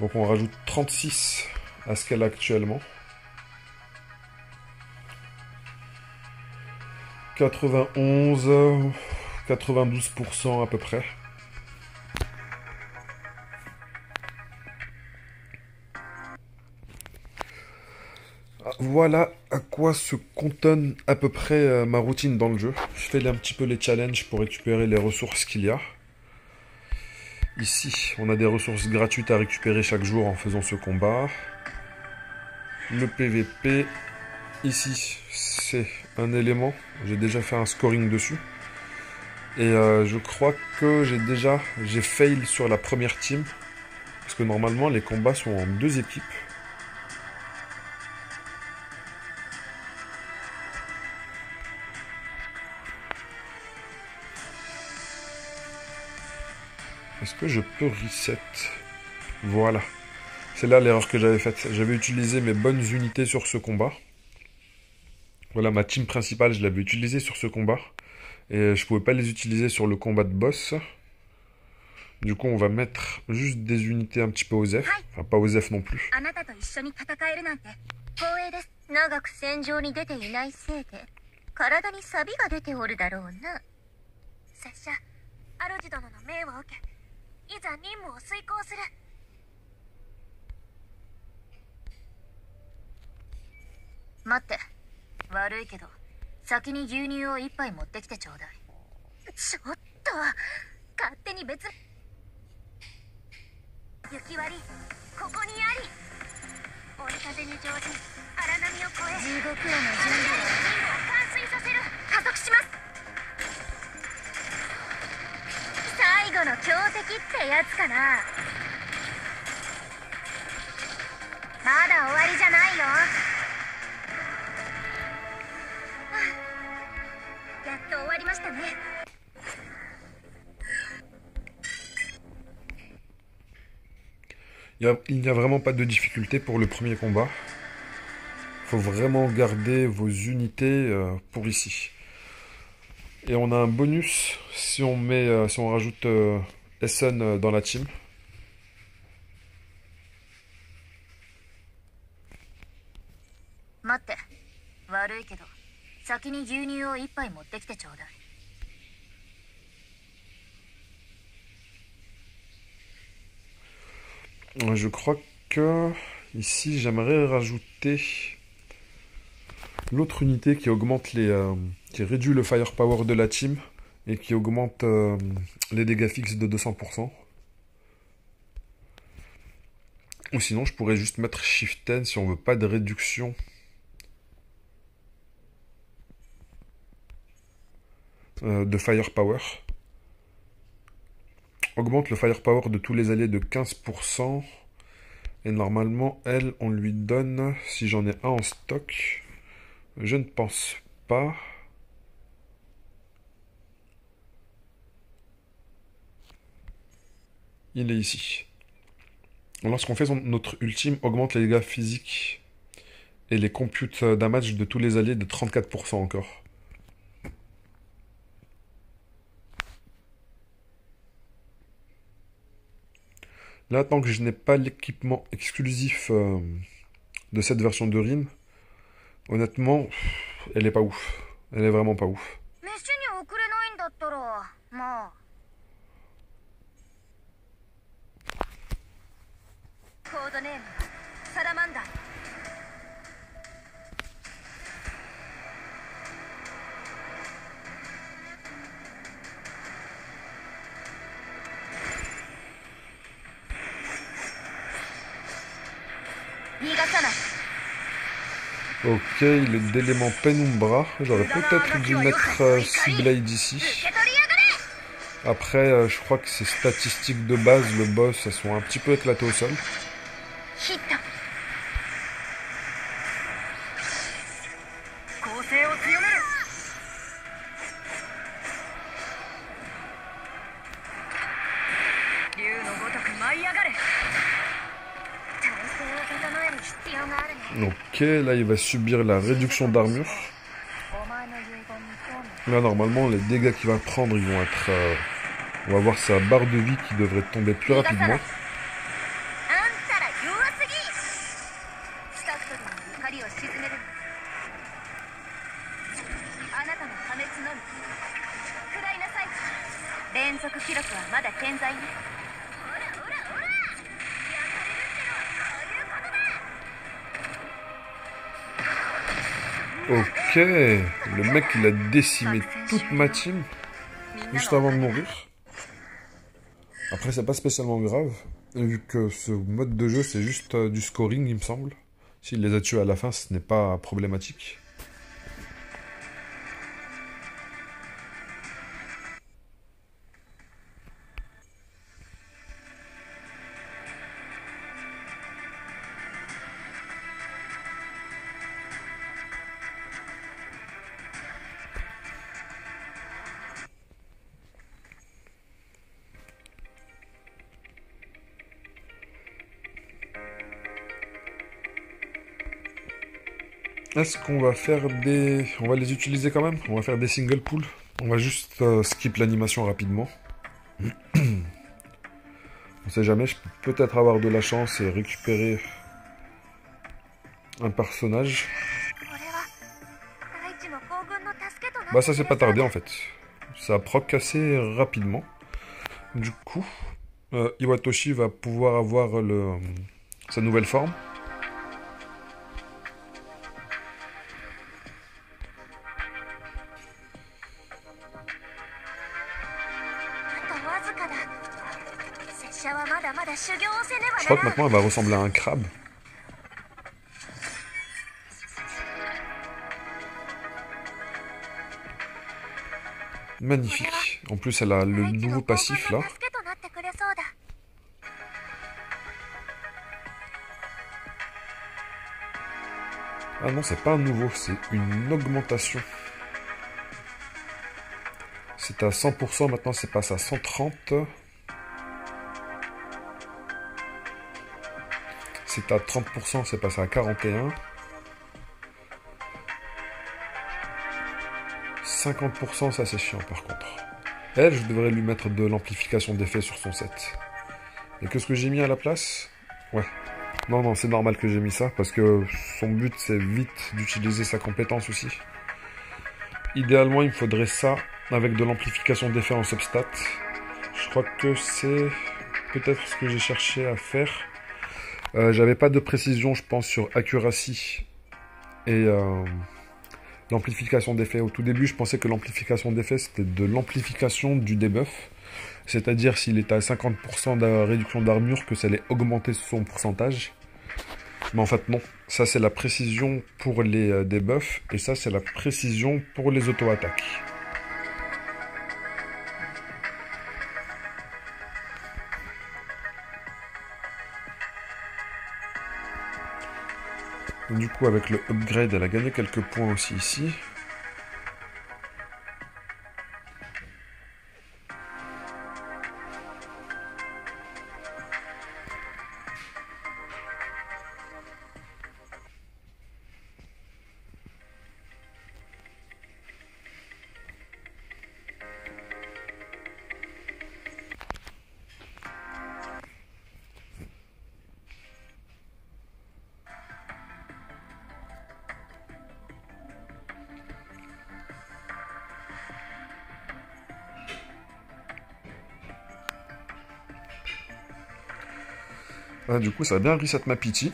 Donc on rajoute 36 à ce qu'elle a actuellement. 91, 92% à peu près. Voilà à quoi se cantonne à peu près ma routine dans le jeu. Je fais un petit peu les challenges pour récupérer les ressources qu'il y a. Ici, on a des ressources gratuites à récupérer chaque jour en faisant ce combat. Le PVP, ici, c'est un élément. J'ai déjà fait un scoring dessus. Et je crois que j'ai fail sur la première team. Parce que normalement, les combats sont en 2 équipes. Est-ce que je peux reset? Voilà. C'est là l'erreur que j'avais faite. J'avais utilisé mes bonnes unités sur ce combat. Voilà, ma team principale, je l'avais utilisée sur ce combat. Et je pouvais pas les utiliser sur le combat de boss. Du coup, on va mettre juste des unités un petit peu aux F. Enfin, pas aux F non plus. Il n'y a vraiment pas de difficulté pour le premier combat. Faut vraiment garder vos unités pour ici. Et on a un bonus si on rajoute Essen dans la team. Je crois que ici j'aimerais rajouter l'autre unité qui augmente qui réduit le firepower de la team et qui augmente les dégâts fixes de 200%. Ou sinon je pourrais juste mettre Shift 10 si on veut pas de réduction de firepower. Augmente le firepower de tous les alliés de 15%. Et normalement, elle, on lui donne, si j'en ai un en stock, je ne pense pas. Il est ici. Lorsqu'on fait notre ultime, augmente les dégâts physiques et les compute damage de tous les alliés de 34% encore. Là, tant que je n'ai pas l'équipement exclusif de cette version de Rin, honnêtement, elle est pas ouf. Elle est vraiment pas ouf. Ok, il est d'élément Penumbra. J'aurais peut-être dû mettre Seablade ici. Après, je crois que ces statistiques de base, le boss, elles sont un petit peu éclatées au sol. Ok, là il va subir la réduction d'armure. Là normalement les dégâts qu'il va prendre ils vont être... on va voir sa barre de vie qui devrait tomber plus rapidement. Ok, le mec il a décimé toute ma team juste avant de mourir. Après c'est pas spécialement grave, vu que ce mode de jeu c'est juste du scoring il me semble. S'il les a tués à la fin ce n'est pas problématique. Est-ce qu'on va faire des... On va les utiliser quand même? On va faire des single pools. On va juste skip l'animation rapidement. On sait jamais, je peux peut-être avoir de la chance et récupérer un personnage. Bah ça c'est pas tardé en fait. Ça proc assez rapidement. Du coup, Iwatoshi va pouvoir avoir sa nouvelle forme. Je crois que maintenant elle va ressembler à un crabe. Magnifique. En plus elle a le nouveau passif là. Ah non, c'est pas un nouveau, c'est une augmentation. C'est à 100%, maintenant c'est passé à 130. C'est à 30%, c'est passé à 41. 50%, ça c'est chiant par contre. Elle, je devrais lui mettre de l'amplification d'effet sur son set. Et qu'est-ce que j'ai mis à la place? Ouais. Non, c'est normal que j'ai mis ça, parce que son but c'est vite d'utiliser sa compétence aussi. Idéalement, il me faudrait ça avec de l'amplification d'effet en substat. Je crois que c'est peut-être ce que j'ai cherché à faire. J'avais pas de précision, je pense, sur accuracy et l'amplification d'effet. Au tout début, je pensais que l'amplification d'effet, c'était de l'amplification du debuff. C'est-à-dire, s'il était à 50% de réduction d'armure, que ça allait augmenter son pourcentage. Mais en fait, non. Ça, c'est la précision pour les debuffs. Et ça, c'est la précision pour les auto-attaques. Du coup, avec le upgrade, elle a gagné quelques points aussi ici. Ah, du coup, ça a bien reset ma pitié.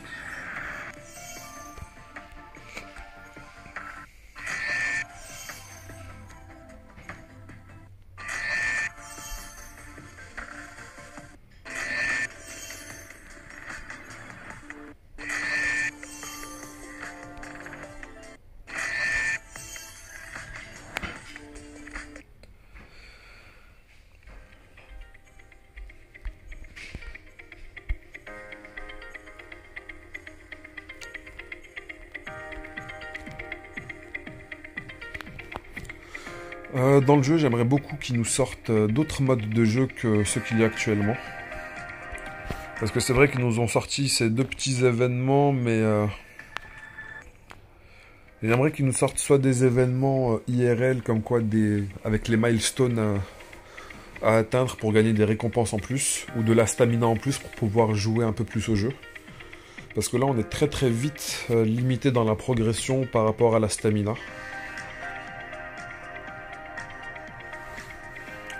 Dans le jeu, j'aimerais beaucoup qu'ils nous sortent d'autres modes de jeu que ceux qu'il y a actuellement. Parce que c'est vrai qu'ils nous ont sorti ces deux petits événements, mais j'aimerais qu'ils nous sortent soit des événements IRL, comme quoi avec les milestones à atteindre pour gagner des récompenses en plus, ou de la stamina en plus pour pouvoir jouer un peu plus au jeu. Parce que là, on est très vite limité dans la progression par rapport à la stamina.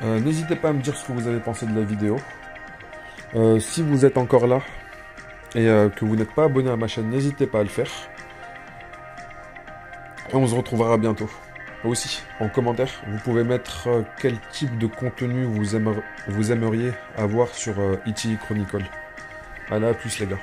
N'hésitez pas à me dire ce que vous avez pensé de la vidéo. Si vous êtes encore là et que vous n'êtes pas abonné à ma chaîne, n'hésitez pas à le faire. Et on se retrouvera bientôt. Aussi, en commentaire, vous pouvez mettre quel type de contenu vous aimeriez avoir sur E.T. Chronicle. Allez, à plus les gars.